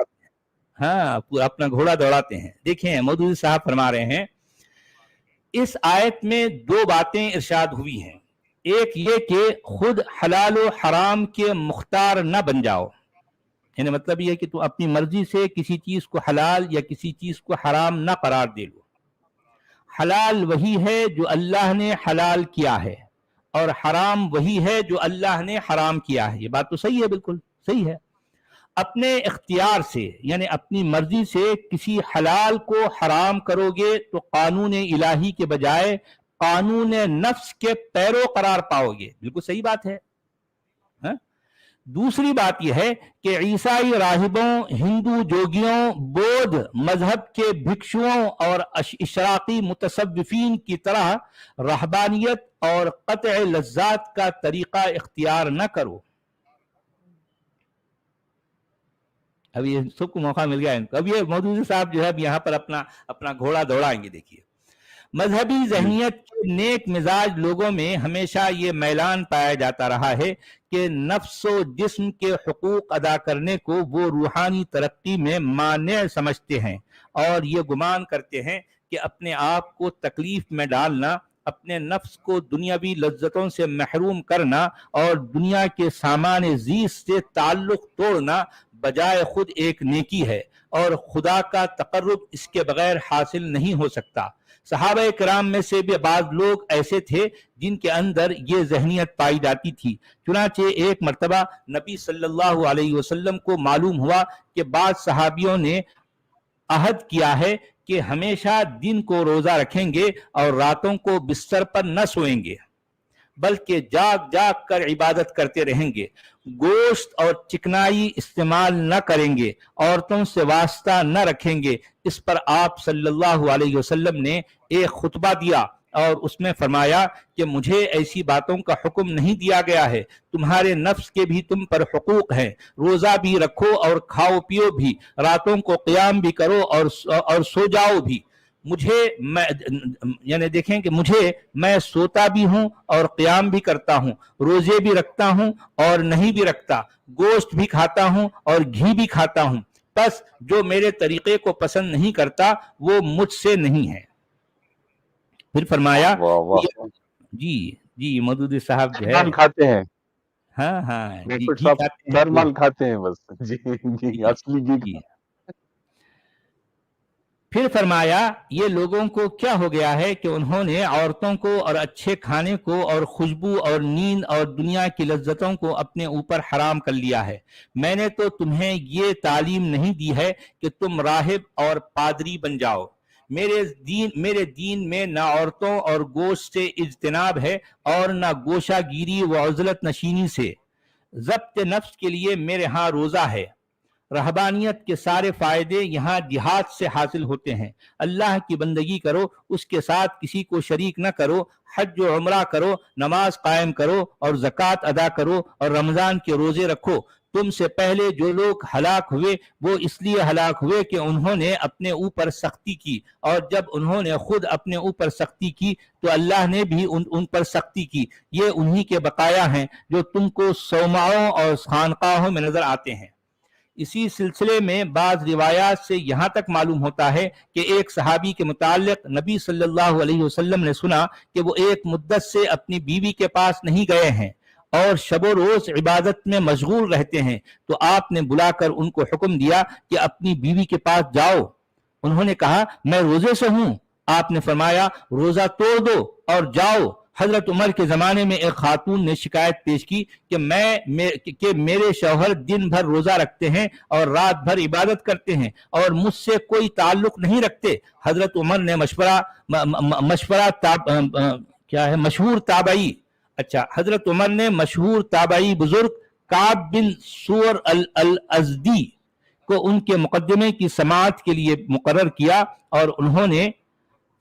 ہاں پورا اپنا گھوڑا دوڑاتے ہیں. دیکھیں مودودی صاحب فرما رہے ہیں، اس آیت میں دو باتیں ارشاد ہوئی ہیں. ایک یہ کہ خود حلال و حرام کے مختار نہ بن جاؤ، یعنی مطلب یہ کہ تم اپنی مرضی سے کسی چیز کو حلال یا کسی چیز کو حرام نہ قرار دے لو. حلال وہی ہے جو اللہ نے حلال کیا ہے، اور حرام وہی ہے جو اللہ نے حرام کیا ہے. یہ بات تو صحیح ہے، بالکل صحیح ہے. اپنے اختیار سے یعنی اپنی مرضی سے کسی حلال کو حرام کرو گے تو قانون الہی کے بجائے قانون نفس کے پیرو قرار پاؤ گے. بالکل صحیح بات ہے. دوسری بات یہ ہے کہ عیسائی راہبوں، ہندو جوگیوں، بودھ مذہب کے بھکشوؤں اور اشراقی متصوفین کی طرح رہبانیت اور قطع لذات کا طریقہ اختیار نہ کرو. اب یہ سب کو موقع مل گیا ان کو. اب یہ مودودی صاحب جو ہے اب یہاں پر اپنا گھوڑا دوڑائیں گے. دیکھیے، مذہبی ذہنیت کے نیک مزاج لوگوں میں ہمیشہ یہ میلان پایا جاتا رہا ہے کہ نفس و جسم کے حقوق ادا کرنے کو وہ روحانی ترقی میں مانع سمجھتے ہیں، اور یہ گمان کرتے ہیں کہ اپنے آپ کو تکلیف میں ڈالنا، اپنے نفس کو دنیاوی لذتوں سے محروم کرنا اور دنیا کے سامان زیست سے تعلق توڑنا بجائے خود ایک نیکی ہے، اور خدا کا تقرب اس کے بغیر حاصل نہیں ہو سکتا. صحابہ کرام میں سے بھی بعض لوگ ایسے تھے جن کے اندر یہ ذہنیت پائی جاتی تھی. چنانچہ ایک مرتبہ نبی صلی اللہ علیہ وسلم کو معلوم ہوا کہ بعض صحابیوں نے عہد کیا ہے کہ ہمیشہ دن کو روزہ رکھیں گے اور راتوں کو بستر پر نہ سوئیں گے، بلکہ جاگ جاگ کر عبادت کرتے رہیں گے، گوشت اور چکنائی استعمال نہ کریں گے، عورتوں سے واسطہ نہ رکھیں گے. اس پر آپ صلی اللہ علیہ وسلم نے ایک خطبہ دیا اور اس میں فرمایا کہ مجھے ایسی باتوں کا حکم نہیں دیا گیا ہے، تمہارے نفس کے بھی تم پر حقوق ہیں، روزہ بھی رکھو اور کھاؤ پیو بھی، راتوں کو قیام بھی کرو اور سو جاؤ بھی. مجھے یعنی دیکھیں کہ میں سوتا بھی ہوں اور قیام بھی کرتا ہوں، روزے بھی رکھتا ہوں اور نہیں بھی رکھتا، گوشت بھی کھاتا ہوں اور گھی بھی کھاتا ہوں، بس جو میرے طریقے کو پسند نہیں کرتا وہ مجھ سے نہیں ہے. پھر فرمایا جی مودودی صاحب جو ہے کھاتے ہیں، ہاں کھاتے ہیں بس. جی اصلی گھی. پھر فرمایا یہ لوگوں کو کیا ہو گیا ہے کہ انہوں نے عورتوں کو اور اچھے کھانے کو اور خوشبو اور نیند اور دنیا کی لذتوں کو اپنے اوپر حرام کر لیا ہے. میں نے تو تمہیں یہ تعلیم نہیں دی ہے کہ تم راہب اور پادری بن جاؤ. میرے دین میں نہ عورتوں اور گوشت سے اجتناب ہے اور نہ گوشہ گیری و عزلت نشینی سے. ضبط نفس کے لیے میرے ہاں روزہ ہے. رہبانیت کے سارے فائدے یہاں جہاد سے حاصل ہوتے ہیں. اللہ کی بندگی کرو، اس کے ساتھ کسی کو شریک نہ کرو، حج و عمرہ کرو، نماز قائم کرو اور زکوٰۃ ادا کرو اور رمضان کے روزے رکھو. تم سے پہلے جو لوگ ہلاک ہوئے وہ اس لیے ہلاک ہوئے کہ انہوں نے اپنے اوپر سختی کی، اور جب انہوں نے خود اپنے اوپر سختی کی تو اللہ نے بھی ان پر سختی کی. یہ انہی کے بقایا ہیں جو تم کو صومعوں اور خانقاہوں میں نظر آتے ہیں. اسی سلسلے میں بعض روایات سے یہاں تک معلوم ہوتا ہے کہ ایک صحابی کے متعلق نبی صلی اللہ علیہ وسلم نے سنا کہ وہ ایک مدت سے اپنی بیوی کے پاس نہیں گئے ہیں اور شب و روز عبادت میں مشغول رہتے ہیں، تو آپ نے بلا کر ان کو حکم دیا کہ اپنی بیوی کے پاس جاؤ. انہوں نے کہا میں روزے سے ہوں. آپ نے فرمایا روزہ توڑ دو اور جاؤ. حضرت عمر کے زمانے میں ایک خاتون نے شکایت پیش کی کہ میرے شوہر دن بھر روزہ رکھتے ہیں اور رات بھر عبادت کرتے ہیں اور مجھ سے کوئی تعلق نہیں رکھتے. حضرت عمر نے حضرت عمر نے مشہور تابعی بزرگ کعب بن سور الازدی کو ان کے مقدمے کی سماعت کے لیے مقرر کیا، اور انہوں نے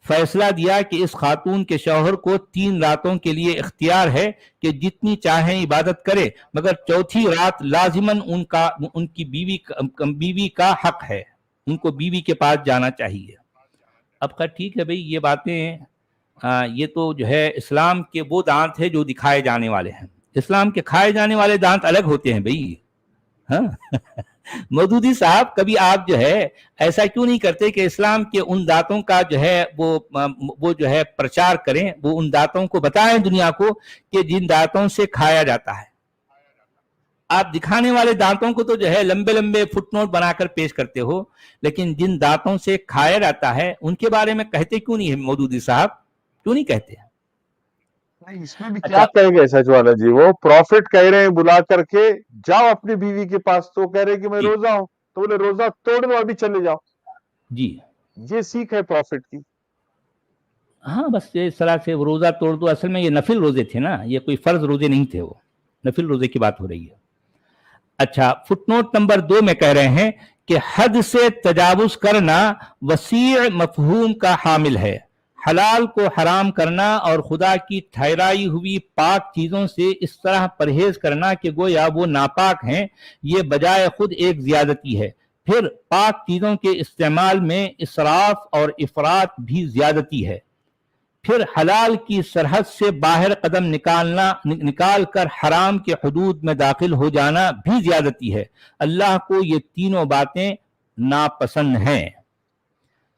فیصلہ دیا کہ اس خاتون کے شوہر کو 3 راتوں کے لیے اختیار ہے کہ جتنی چاہیں عبادت کرے، مگر چوتھی رات لازماً ان کی بیوی کا حق ہے، ان کو بیوی کے پاس جانا چاہیے. اب خیر ٹھیک ہے بھئی، یہ باتیں یہ تو جو ہے اسلام کے وہ دانت ہے جو دکھائے جانے والے ہیں. اسلام کے کھائے جانے والے دانت الگ ہوتے ہیں بھئی. ہاں مودودی صاحب، کبھی آپ جو ہے ایسا کیوں نہیں کرتے کہ اسلام کے ان دانتوں کا جو ہے وہ جو ہے پرچار کریں، وہ ان دانتوں کو بتائیں دنیا کو کہ جن دانتوں سے کھایا جاتا ہے. آپ دکھانے والے دانتوں کو تو جو ہے لمبے لمبے فٹ نوٹ بنا کر پیش کرتے ہو، لیکن جن دانتوں سے کھایا جاتا ہے ان کے بارے میں کہتے کیوں نہیں ہے مودودی صاحب؟ کیوں نہیں کہتے؟ اس میں بھی کیا کہیں گے سچ والا جی؟ وہ پروفٹ کہہ رہے ہیں بلا کر کے جاؤ اپنی بیوی کے پاس، تو کہہ رہے کہ میں روزہ ہوں، تو بولے روزہ توڑ دو ابھی چلے جاؤ. جی یہ سیکھ ہے پروفٹ کی. ہاں بس اس طرح سے وہ روزہ توڑ دو. اصل میں یہ نفل روزے تھے نا، یہ کوئی فرض روزے نہیں تھے، وہ نفل روزے کی بات ہو رہی ہے. اچھا، فٹ نوٹ نمبر 2 میں کہہ رہے ہیں کہ حد سے تجاوز کرنا وسیع مفہوم کا حامل ہے. حلال کو حرام کرنا اور خدا کی ٹھہرائی ہوئی پاک چیزوں سے اس طرح پرہیز کرنا کہ گویا وہ ناپاک ہیں، یہ بجائے خود ایک زیادتی ہے. پھر پاک چیزوں کے استعمال میں اسراف اور افراط بھی زیادتی ہے. پھر حلال کی سرحد سے باہر قدم نکال کر حرام کے حدود میں داخل ہو جانا بھی زیادتی ہے. اللہ کو یہ تینوں باتیں ناپسند ہیں.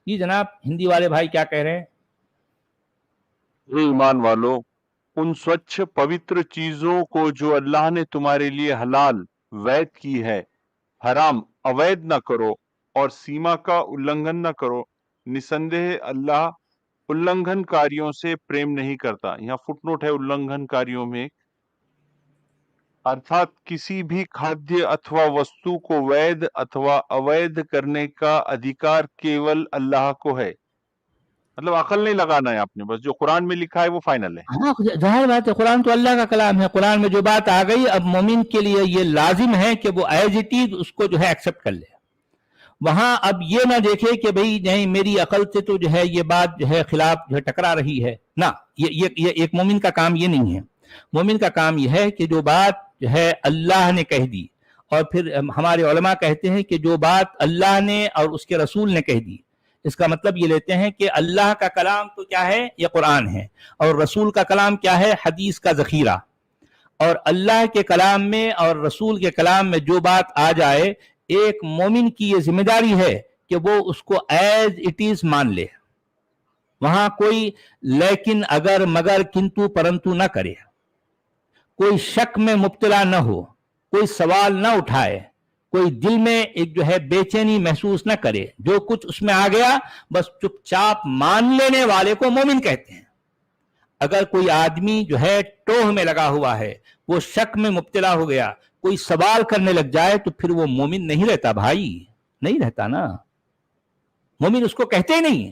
یہ جناب ہندی والے بھائی کیا کہہ رہے ہیں؟ ایمان والو، ان سوچھ پوتر چیزوں کو جو اللہ نے تمہارے لیے حلال وید کی ہے، حرام اوید نہ کرو اور سیما کا النگھن نہ کرو. نسندہ اللہ النگھن کاریوں سے پریم نہیں کرتا. یہاں فٹ نوٹ ہے النگھن کاریوں میں، ارتھات کسی بھی کھادیہ اتھوا وستو کو وید اتھوا اوید کرنے کا ادھیکار کیول اللہ کو ہے. مطلب عقل نہیں لگانا ہے آپ نے، بس جو قرآن میں لکھا ہے وہ فائنل ہے. ہاں ظاہر بات ہے، قرآن تو اللہ کا کلام ہے. قرآن میں جو بات آ گئی اب مومن کے لیے یہ لازم ہے کہ وہ ایز اٹ از اس کو جو ہے ایکسپٹ کر لے. وہاں اب یہ نہ دیکھے کہ بھئی نہیں میری عقل سے تو جو ہے یہ بات جو ہے خلاف جو ہے ٹکرا رہی ہے. نہ، یہ ایک مومن کا کام یہ نہیں ہے. مومن کا کام یہ ہے کہ جو بات جو ہے اللہ نے کہہ دی، اور پھر ہمارے علماء کہتے ہیں کہ جو بات اللہ نے اور اس کے رسول نے کہہ دی، اس کا مطلب یہ لیتے ہیں کہ اللہ کا کلام تو کیا ہے؟ یہ قرآن ہے. اور رسول کا کلام کیا ہے؟ حدیث کا ذخیرہ. اور اللہ کے کلام میں اور رسول کے کلام میں جو بات آ جائے، ایک مومن کی یہ ذمہ داری ہے کہ وہ اس کو ایز اٹ از مان لے. وہاں کوئی لیکن اگر مگر کنتو پرنتو نہ کرے، کوئی شک میں مبتلا نہ ہو، کوئی سوال نہ اٹھائے، کوئی دل میں ایک جو ہے بے چینی محسوس نہ کرے. جو کچھ اس میں آ گیا بس چپ چاپ مان لینے والے کو مومن کہتے ہیں. اگر کوئی آدمی جو ہے ٹوہ میں لگا ہوا ہے، وہ شک میں مبتلا ہو گیا، کوئی سوال کرنے لگ جائے، تو پھر وہ مومن نہیں رہتا بھائی، نہیں رہتا نا. مومن اس کو کہتے ہی نہیں.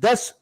10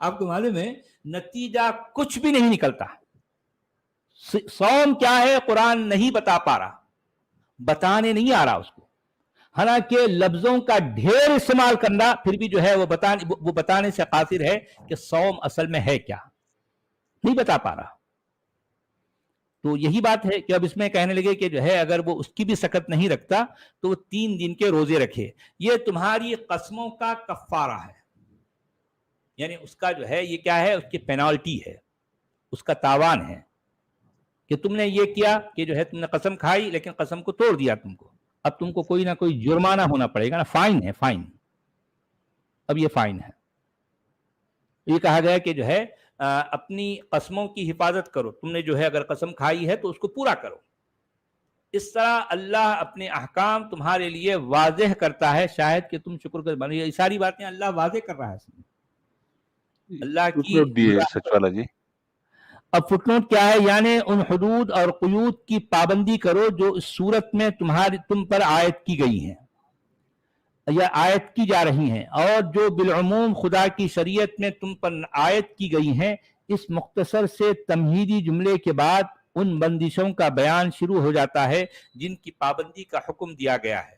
آپ کو معلوم ہے نتیجہ کچھ بھی نہیں نکلتا. صوم کیا ہے قرآن نہیں بتا پا رہا, بتانے نہیں آ رہا اس کو, حالانکہ لفظوں کا ڈھیر استعمال کرنا پھر بھی جو ہے وہ بتانے سے قاصر ہے کہ صوم اصل میں ہے کیا, نہیں بتا پا رہا. تو یہی بات ہے کہ اب اس میں کہنے لگے کہ جو ہے اگر وہ اس کی بھی سکت نہیں رکھتا تو وہ 3 دن کے روزے رکھے, یہ تمہاری قسموں کا کفارہ ہے. یعنی اس کا جو ہے یہ کیا ہے, اس کی پینالٹی ہے, اس کا تاوان ہے کہ تم نے یہ کیا کہ جو ہے تم نے قسم کھائی لیکن قسم کو توڑ دیا تم کو, اب تم کو کوئی نہ کوئی جرمانہ ہونا پڑے گا نا, فائن ہے, فائن. اب یہ فائن ہے. یہ کہا گیا کہ جو ہے اپنی قسموں کی حفاظت کرو, تم نے جو ہے اگر قسم کھائی ہے تو اس کو پورا کرو. اس طرح اللہ اپنے احکام تمہارے لیے واضح کرتا ہے, شاید کہ تم شکر کر بنو. یہ ساری باتیں اللہ واضح کر رہا ہے. اللہ کی سچ والا جی. اب فٹ نوٹ کیا ہے, یعنی ان حدود اور قیود کی پابندی کرو جو اس صورت میں تم پر عائد کی گئی ہیں یا عائد کی جا رہی ہیں, اور جو بالعموم خدا کی شریعت میں تم پر عائد کی گئی ہیں. اس مختصر سے تمہیدی جملے کے بعد ان بندشوں کا بیان شروع ہو جاتا ہے جن کی پابندی کا حکم دیا گیا ہے.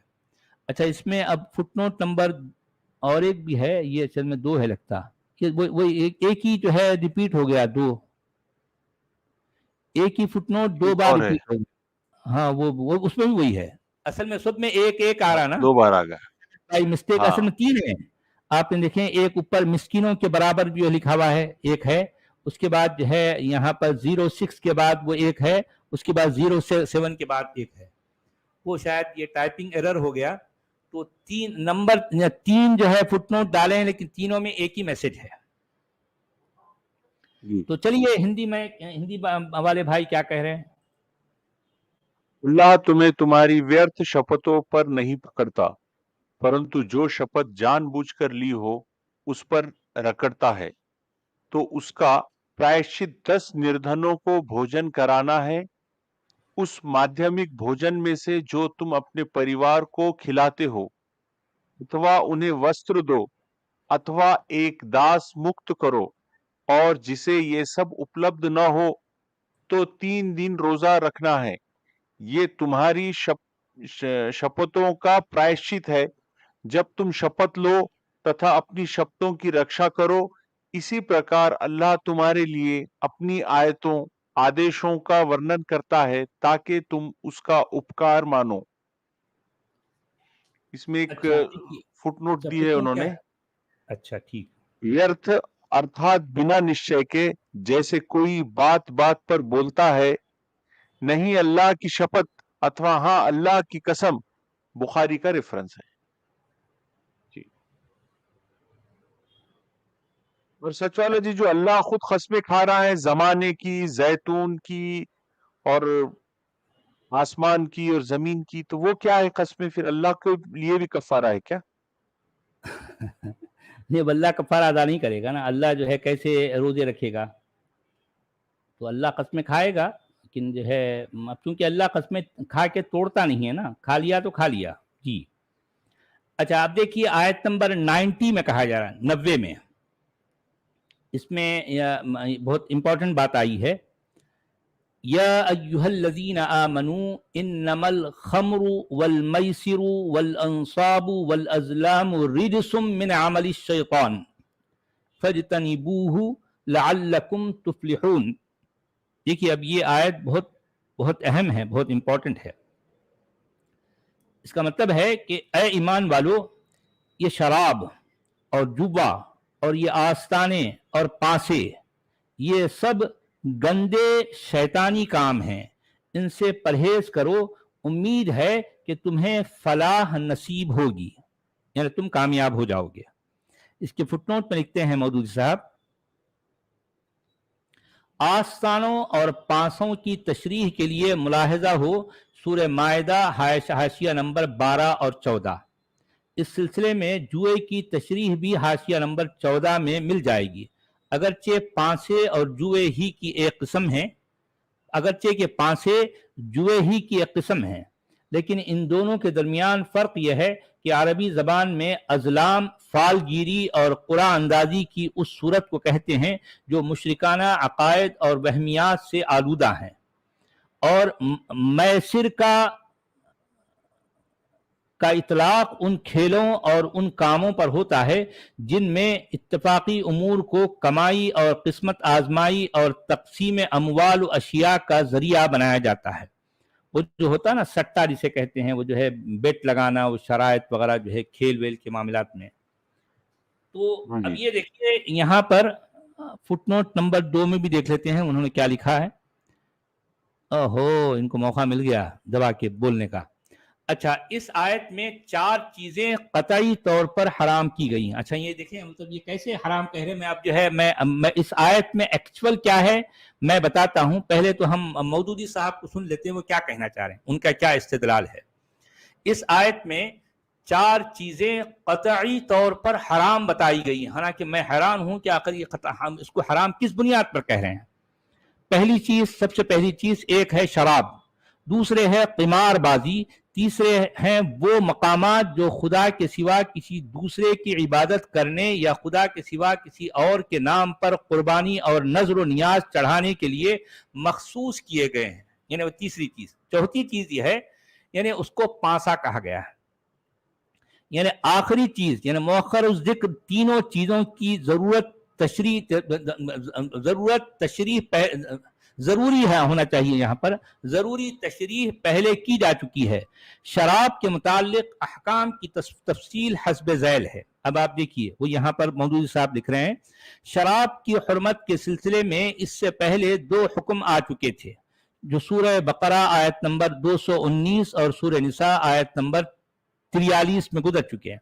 اچھا, اس میں اب فٹ نوٹ نمبر اور ایک بھی ہے, یہ اصل میں 2 ہے لگتا, کہ وہ ایک ہی جو ہے ریپیٹ ہو گیا, 2 ایک ہی فٹ نوٹ 2 بار ریپیٹ ہو گیا. ہاں وہ اس میں بھی وہی ہے, اصل میں سب میں ایک آ رہا نا, 2 بار آ گیا. مسٹیک اصل میں 3 ہے. آپ نے دیکھیں ایک اوپر مسکینوں کے برابر جو لکھا ہوا ہے ایک ہے, اس کے بعد جو ہے یہاں پر 06 کے بعد وہ ایک ہے, اس کے بعد 07 کے بعد ایک ہے. وہ شاید یہ ٹائپنگ ایرر ہو گیا, تو 3 نمبر 3 جو ہے فٹ نوٹ ڈالے ہیں لیکن تینوں میں ایک ہی میسج ہے. تو چلیے ہندی والے بھائی کیا کہہ رہے ہیں. اللہ تمہیں تمہاری ویرتھ شپتوں پر نہیں پکڑتا, پرنتو جو شپت جان بوجھ کر لی ہو اس پر رکڑتا ہے, تو اس کا پرائشچت 10 نردھنوں کو بھوجن کرانا ہے. اس مادھیمک بھوجن میں سے جو تم اپنے پریوار کو کھلاتے ہو, اتوا انہیں وستر دو, اتوا ایک داس مکت کرو, اور جسے یہ سب اپلبدھ نہ ہو تو 3 دن روزہ رکھنا ہے. یہ تمہاری شپتوں کا پرائشچت ہے جب تم شپت لو تتھا اپنی شپتوں کی رکشا کرو. اسی پرکار اللہ تمہارے لیے اپنی آیتوں آدیشوں کا ورنن کرتا ہے تاکہ تم اس کا اپکار مانو. اس میں ایک فٹ نوٹ دی ہے انہوں نے. اچھا ٹھیک. ویرتھ ارتھات بنا نشچے کے, جیسے کوئی بات بات پر بولتا ہے, نہیں اللہ کی شپت اتوا ہاں اللہ کی قسم. بخاری کا ریفرنس ہے جی. اور سچ والا جی, جو اللہ خود قسمیں کھا رہا ہے زمانے کی, زیتون کی اور آسمان کی اور زمین کی, تو وہ کیا ہے قسمیں؟ پھر اللہ کے لیے بھی کفارہ ہے کیا؟ نہیں, اللہ کفارہ ادا نہیں کرے گا نا. اللہ جو ہے کیسے روزے رکھے گا؟ تو اللہ قسمیں کھائے گا, لیکن جو ہے کیونکہ اللہ قسمیں کھا کے توڑتا نہیں ہے نا, کھا لیا تو کھا لیا جی. اچھا آپ دیکھیے آیت نمبر 90 میں کہا جا رہا ہے, 90 میں, اس میں بہت امپورٹنٹ بات آئی ہے. یا ایھا الذین آمنوا انما الخمر والمیسر والانصاب والازلام رجس من عمل الشیطان فاجتنبوہ لعلکم تفلحون. دیکھیے اب یہ آیت بہت اہم ہے, بہت امپورٹنٹ ہے. اس کا مطلب ہے کہ اے ایمان والو, یہ شراب اور جوا اور یہ آستانے اور پاسے, یہ سب گندے شیطانی کام ہیں, ان سے پرہیز کرو. امید ہے کہ تمہیں فلاح نصیب ہوگی, یعنی تم کامیاب ہو جاؤ گے. اس کے فٹ نوٹ میں لکھتے ہیں مودودی صاحب, آستانوں اور پاسوں کی تشریح کے لیے ملاحظہ ہو سورہ مائدہ حاشیہ نمبر 12 اور 14. اس سلسلے میں جوئے کی تشریح بھی حاشیہ نمبر 14 میں مل جائے گی. اگرچہ پانسے اور جوئے ہی کی ایک قسم ہے, اگرچہ کہ پانسے جوئے ہی کی ایک قسم ہے, لیکن ان دونوں کے درمیان فرق یہ ہے کہ عربی زبان میں ازلام فال گیری اور قرآن اندازی کی اس صورت کو کہتے ہیں جو مشرکانہ عقائد اور وہمیات سے آلودہ ہیں، اور میسر کا اطلاق ان کھیلوں اور ان کاموں پر ہوتا ہے جن میں اتفاقی امور کو کمائی اور قسمت آزمائی اور تقسیم اموال و اشیاء کا ذریعہ بنایا جاتا ہے۔ وہ جو ہوتا ہے نا سٹہ جسے کہتے ہیں، وہ جو ہے بیٹ لگانا، وہ شرائط وغیرہ جو ہے کھیل ویل کے معاملات میں۔ تو ہاں اب جی، یہ دیکھیے یہاں پر فٹ نوٹ نمبر 2 میں بھی دیکھ لیتے ہیں انہوں نے کیا لکھا ہے۔ اوہو، ان کو موقع مل گیا دبا کے بولنے کا۔ اچھا، اس آیت میں 4 چیزیں قطعی طور پر حرام کی گئی ہیں۔ اچھا یہ دیکھیں، مطلب یہ کیسے حرام کہہ رہے ہیں؟ میں اب جو ہے میں اس آیت میں ایکچول کیا ہے میں بتاتا ہوں۔ پہلے تو ہم مودودی صاحب کو سن لیتے ہیں، وہ کیا کہنا چاہ رہے ہیں، ان کا کیا استدلال ہے۔ اس آیت میں 4 چیزیں قطعی طور پر حرام بتائی گئی ہیں، حالانکہ میں حیران ہوں کہ آخر یہ ہم اس کو حرام کس بنیاد پر کہہ رہے ہیں۔ پہلی چیز، سب سے پہلی چیز ایک ہے شراب، دوسرے ہے قمار بازی، تیسرے ہیں وہ مقامات جو خدا کے سوا کسی دوسرے کی عبادت کرنے یا خدا کے سوا کسی اور کے نام پر قربانی اور نذر و نیاز چڑھانے کے لیے مخصوص کیے گئے ہیں، یعنی وہ تیسری چیز۔ چوتھی چیز یہ ہے، یعنی اس کو پانسا کہا گیا ہے، یعنی آخری چیز، یعنی مؤخر الذکر تینوں چیزوں کی ضروری ہے ہونا چاہیے، یہاں پر ضروری تشریح پہلے کی جا چکی ہے۔ شراب کے متعلق احکام کی تفصیل حسب ذیل ہے۔ اب آپ دیکھیے، وہ یہاں پر مودودی صاحب لکھ رہے ہیں، شراب کی حرمت کے سلسلے میں اس سے پہلے 2 حکم آ چکے تھے جو سورہ بقرہ آیت نمبر 219 اور سورہ نساء آیت نمبر 43 میں گزر چکے ہیں۔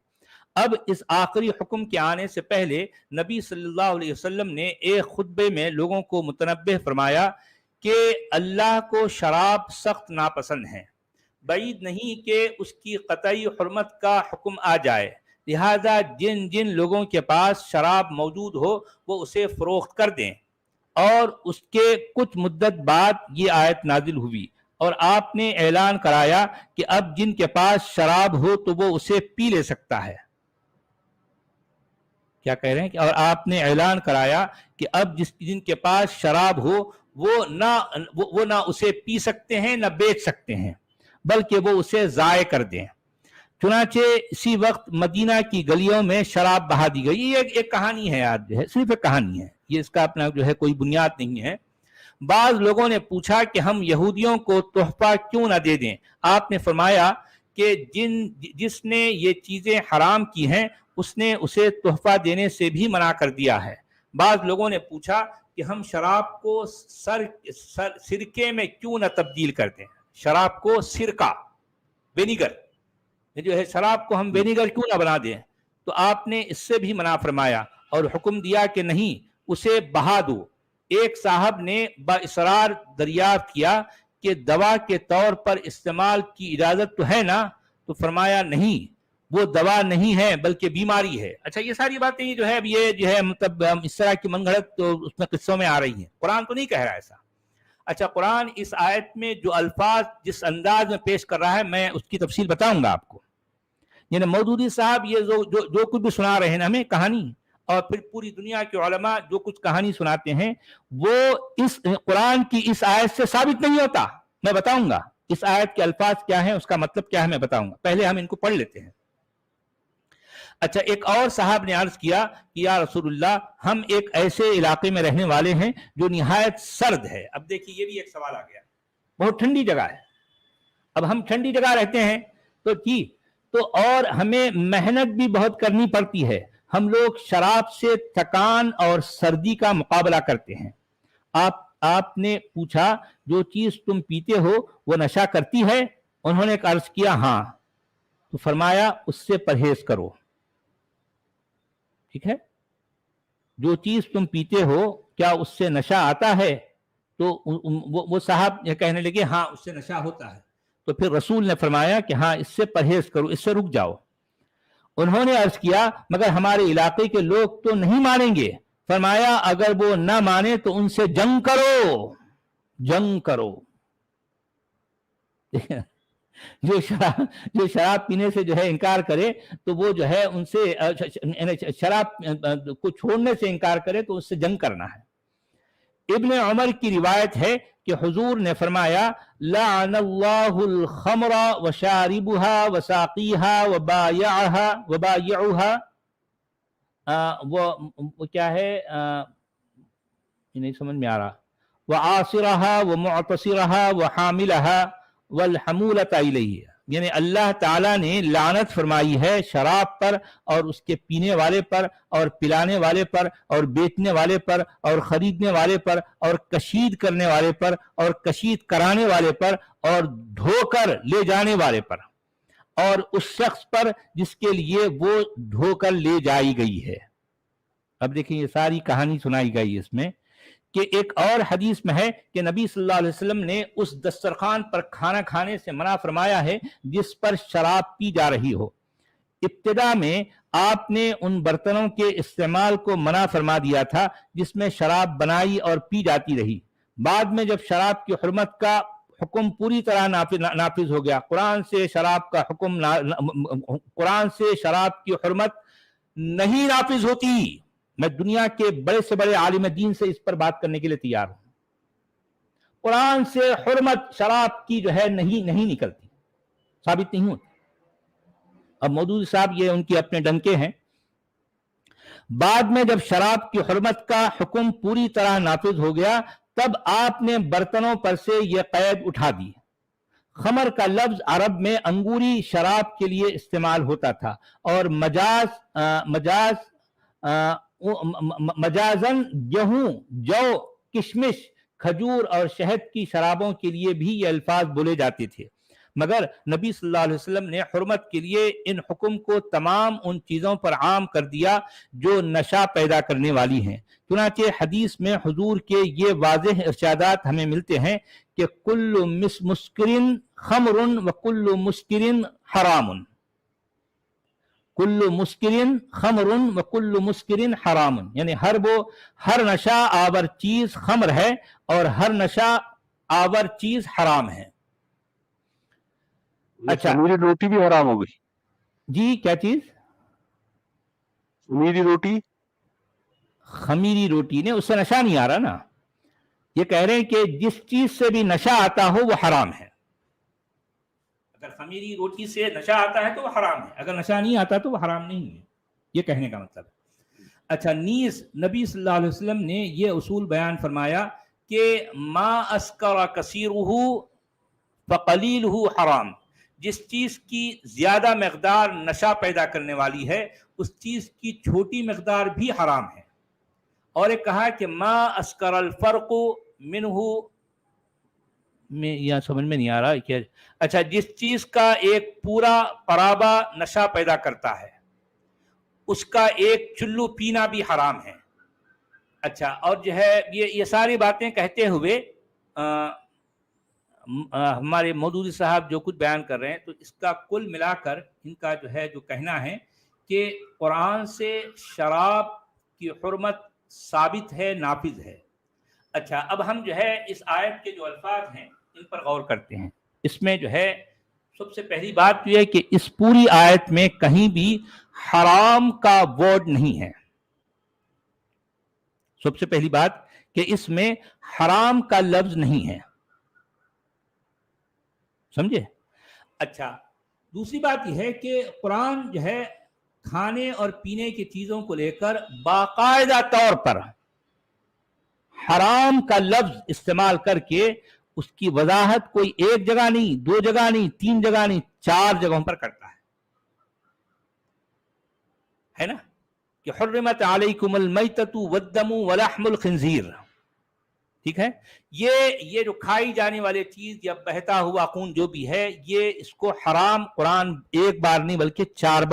اب اس آخری حکم کے آنے سے پہلے نبی صلی اللہ علیہ وسلم نے ایک خطبے میں لوگوں کو متنبہ فرمایا کہ اللہ کو شراب سخت ناپسند ہے، بعید نہیں کہ اس کی قطعی حرمت کا حکم آ جائے، لہذا جن جن لوگوں کے پاس شراب موجود ہو وہ اسے فروخت کر دیں۔ اور اس کے کچھ مدت بعد یہ آیت نازل ہوئی اور آپ نے اعلان کرایا کہ اب جن کے پاس شراب ہو تو وہ اسے پی لے سکتا ہے۔ کیا کہہ رہے ہیں کہ اور آپ نے اعلان کرایا کہ اب جن کے پاس شراب ہو وہ نہ اسے پی سکتے ہیں نہ بیچ سکتے ہیں، بلکہ وہ اسے ضائع کر دیں۔ چنانچہ اسی وقت مدینہ کی گلیوں میں شراب بہا دی گئی۔ یہ ایک کہانی ہے، آج جو ہے صرف ایک کہانی ہے، یہ اس کا اپنا جو ہے کوئی بنیاد نہیں ہے۔ بعض لوگوں نے پوچھا کہ ہم یہودیوں کو تحفہ کیوں نہ دے دیں؟ آپ نے فرمایا کہ جس نے یہ چیزیں حرام کی ہیں اس نے اسے تحفہ دینے سے بھی منع کر دیا ہے۔ بعض لوگوں نے پوچھا کہ ہم شراب کو سرکے میں کیوں نہ تبدیل کر دیں؟ شراب کو سرکہ، وینیگر جو ہے، شراب کو ہم وینیگر کیوں نہ بنا دیں؟ تو آپ نے اس سے بھی منع فرمایا اور حکم دیا کہ نہیں، اسے بہا دو۔ ایک صاحب نے باصرار دریافت کیا کہ دوا کے طور پر استعمال کی اجازت تو ہے نا؟ تو فرمایا نہیں، وہ دوا نہیں ہے بلکہ بیماری ہے۔ اچھا، یہ ساری باتیں جو ہے اب یہ جو ہے مطلب اس طرح کی من گھڑت تو اس میں قصوں میں آ رہی ہیں، قرآن تو نہیں کہہ رہا ایسا۔ اچھا، قرآن اس آیت میں جو الفاظ جس انداز میں پیش کر رہا ہے میں اس کی تفصیل بتاؤں گا آپ کو۔ یعنی مودودی صاحب یہ جو کچھ بھی سنا رہے ہیں ہمیں کہانی، اور پھر پوری دنیا کے علماء جو کچھ کہانی سناتے ہیں، وہ اس قرآن کی اس آیت سے ثابت نہیں ہوتا۔ میں بتاؤں گا اس آیت کے الفاظ کیا ہیں، اس کا مطلب کیا ہے، میں بتاؤں گا۔ پہلے ہم ان کو پڑھ لیتے ہیں۔ اچھا، ایک اور صاحب نے عرض کیا کہ یا رسول اللہ، ہم ایک ایسے علاقے میں رہنے والے ہیں جو نہایت سرد ہے۔ اب دیکھیے، یہ بھی ایک سوال آ گیا، بہت ٹھنڈی جگہ ہے۔ اب ہم ٹھنڈی جگہ رہتے ہیں تو اور ہمیں محنت بھی بہت کرنی پڑتی ہے، ہم لوگ شراب سے تھکان اور سردی کا مقابلہ کرتے ہیں۔ آپ نے پوچھا جو چیز تم پیتے ہو وہ نشہ کرتی ہے؟ انہوں نے عرض کیا ہاں۔ تو فرمایا اس سے پرہیز کرو۔ ٹھیک ہے، جو چیز تم پیتے ہو کیا اس سے نشہ آتا ہے؟ تو وہ صاحب یہ کہنے لگے ہاں اس سے نشہ ہوتا ہے۔ تو پھر رسول نے فرمایا کہ ہاں اس سے پرہیز کرو، اس سے رک جاؤ۔ انہوں نے عرض کیا مگر ہمارے علاقے کے لوگ تو نہیں مانیں گے۔ فرمایا اگر وہ نہ مانے تو ان سے جنگ کرو، جنگ کرو۔ جو شراب پینے سے جو ہے انکار کرے تو وہ جو ہے ان سے شراب کو چھوڑنے سے انکار کرے تو اس سے جنگ کرنا ہے۔ ابن عمر کی روایت ہے کہ حضور نے فرمایا لعن اللہ الخمر وشاربها وساقیها وبائعها وہ کیا ہے یہ نہیں سمجھ میں آ رہا، وعاصرها ومعتصرها وحاملها والحمولة الیہ، یعنی اللہ تعالیٰ نے لعنت فرمائی ہے شراب پر اور اس کے پینے والے پر اور پلانے والے پر اور بیچنے والے پر اور خریدنے والے پر اور کشید کرنے والے پر اور کشید کرانے والے پر اور ڈھو کر لے جانے والے پر اور اس شخص پر جس کے لیے وہ ڈھو کر لے جائی گئی ہے۔ اب دیکھیں یہ ساری کہانی سنائی گئی اس میں کہ ایک اور حدیث میں ہے کہ نبی صلی اللہ علیہ وسلم نے اس دسترخوان پر کھانا کھانے سے منع فرمایا ہے جس پر شراب پی جا رہی ہو۔ ابتدا میں آپ نے ان برتنوں کے استعمال کو منع فرما دیا تھا جس میں شراب بنائی اور پی جاتی رہی۔ بعد میں جب شراب کی حرمت کا حکم پوری طرح نافذ ہو گیا، قرآن سے شراب کی حرمت نہیں نافذ ہوتی۔ میں دنیا کے بڑے سے بڑے عالم دین سے اس پر بات کرنے کے لیے تیار ہوں۔ قرآن سے حرمت شراب کی جو ہے نہیں نکلتی، ثابت نہیں ہوتی۔ اب مودودی صاحب یہ ان کی اپنے ڈنکے ہیں۔ بعد میں جب شراب کی حرمت کا حکم پوری طرح نافذ ہو گیا تب آپ نے برتنوں پر سے یہ قید اٹھا دی۔ خمر کا لفظ عرب میں انگوری شراب کے لیے استعمال ہوتا تھا اور مجازن گیہوں، جو، کشمش، کھجور اور شہد کی شرابوں کے لیے بھی یہ الفاظ بولے جاتے تھے، مگر نبی صلی اللہ علیہ وسلم نے حرمت کے لیے ان حکم کو تمام ان چیزوں پر عام کر دیا جو نشہ پیدا کرنے والی ہیں۔ چنانچہ حدیث میں حضور کے یہ واضح ارشادات ہمیں ملتے ہیں کہ کل مسکرن خمر و کل مسکرن حرام، کل مسکرن خمر و کل مسکرن حرام، یعنی ہر نشہ آور چیز خمر ہے اور ہر نشہ آور چیز حرام ہے۔ اچھا، خمیری روٹی بھی حرام ہو گئی؟ جی کیا چیز؟ خمیری روٹی؟ خمیری روٹی نے اس سے نشہ نہیں آ رہا نا، یہ کہہ رہے ہیں کہ جس چیز سے بھی نشہ آتا ہو وہ حرام ہے۔ اگر خمیری روٹی سے نشہ آتا ہے تو وہ حرام ہے، اگر نشہ نہیں آتا تو وہ حرام نہیں ہے، یہ کہنے کا مطلب ہے۔ اچھا، نیز نبی صلی اللہ علیہ وسلم نے یہ اصول بیان فرمایا کہ ما اسکر کثیرہ فقلیلہ حرام، جس چیز کی زیادہ مقدار نشہ پیدا کرنے والی ہے اس چیز کی چھوٹی مقدار بھی حرام ہے۔ اور ایک کہا کہ ما اسکر الفرق منہ، میں یہاں سمجھ میں نہیں آ رہا کہ اچھا جس چیز کا ایک پورا پرابہ نشہ پیدا کرتا ہے اس کا ایک چلو پینا بھی حرام ہے۔ اچھا، اور جو ہے یہ ساری باتیں کہتے ہوئے ہمارے مودودی صاحب جو کچھ بیان کر رہے ہیں تو اس کا کل ملا کر ان کا جو ہے جو کہنا ہے کہ قرآن سے شراب کی حرمت ثابت ہے، نافذ ہے۔ اچھا، اب ہم جو ہے اس آیت کے جو الفاظ ہیں ان پر غور کرتے ہیں۔ اس میں جو ہے سب سے پہلی بات یہ ہے کہ اس پوری آیت میں کہیں بھی حرام کا ورڈ نہیں ہے۔ سب سے پہلی بات کہ اس میں حرام کا لفظ نہیں ہے، سمجھے؟ اچھا، دوسری بات یہ ہے کہ قرآن جو ہے کھانے اور پینے کی چیزوں کو لے کر باقاعدہ طور پر حرام کا لفظ استعمال کر کے اس کی وضاحت کوئی ایک جگہ نہیں، دو جگہ نہیں، تین جگہ نہیں، 4 جگہوں پر کرتا ہے نا، کہ حرمت علیکم المیتۃ والدم ولحم الخنزیر، ٹھیک ہے؟ یہ جو کھائی جانے والی چیز یا بہتا ہوا خون جو بھی ہے، یہ اس کو حرام قرآن ایک بار نہیں بلکہ 4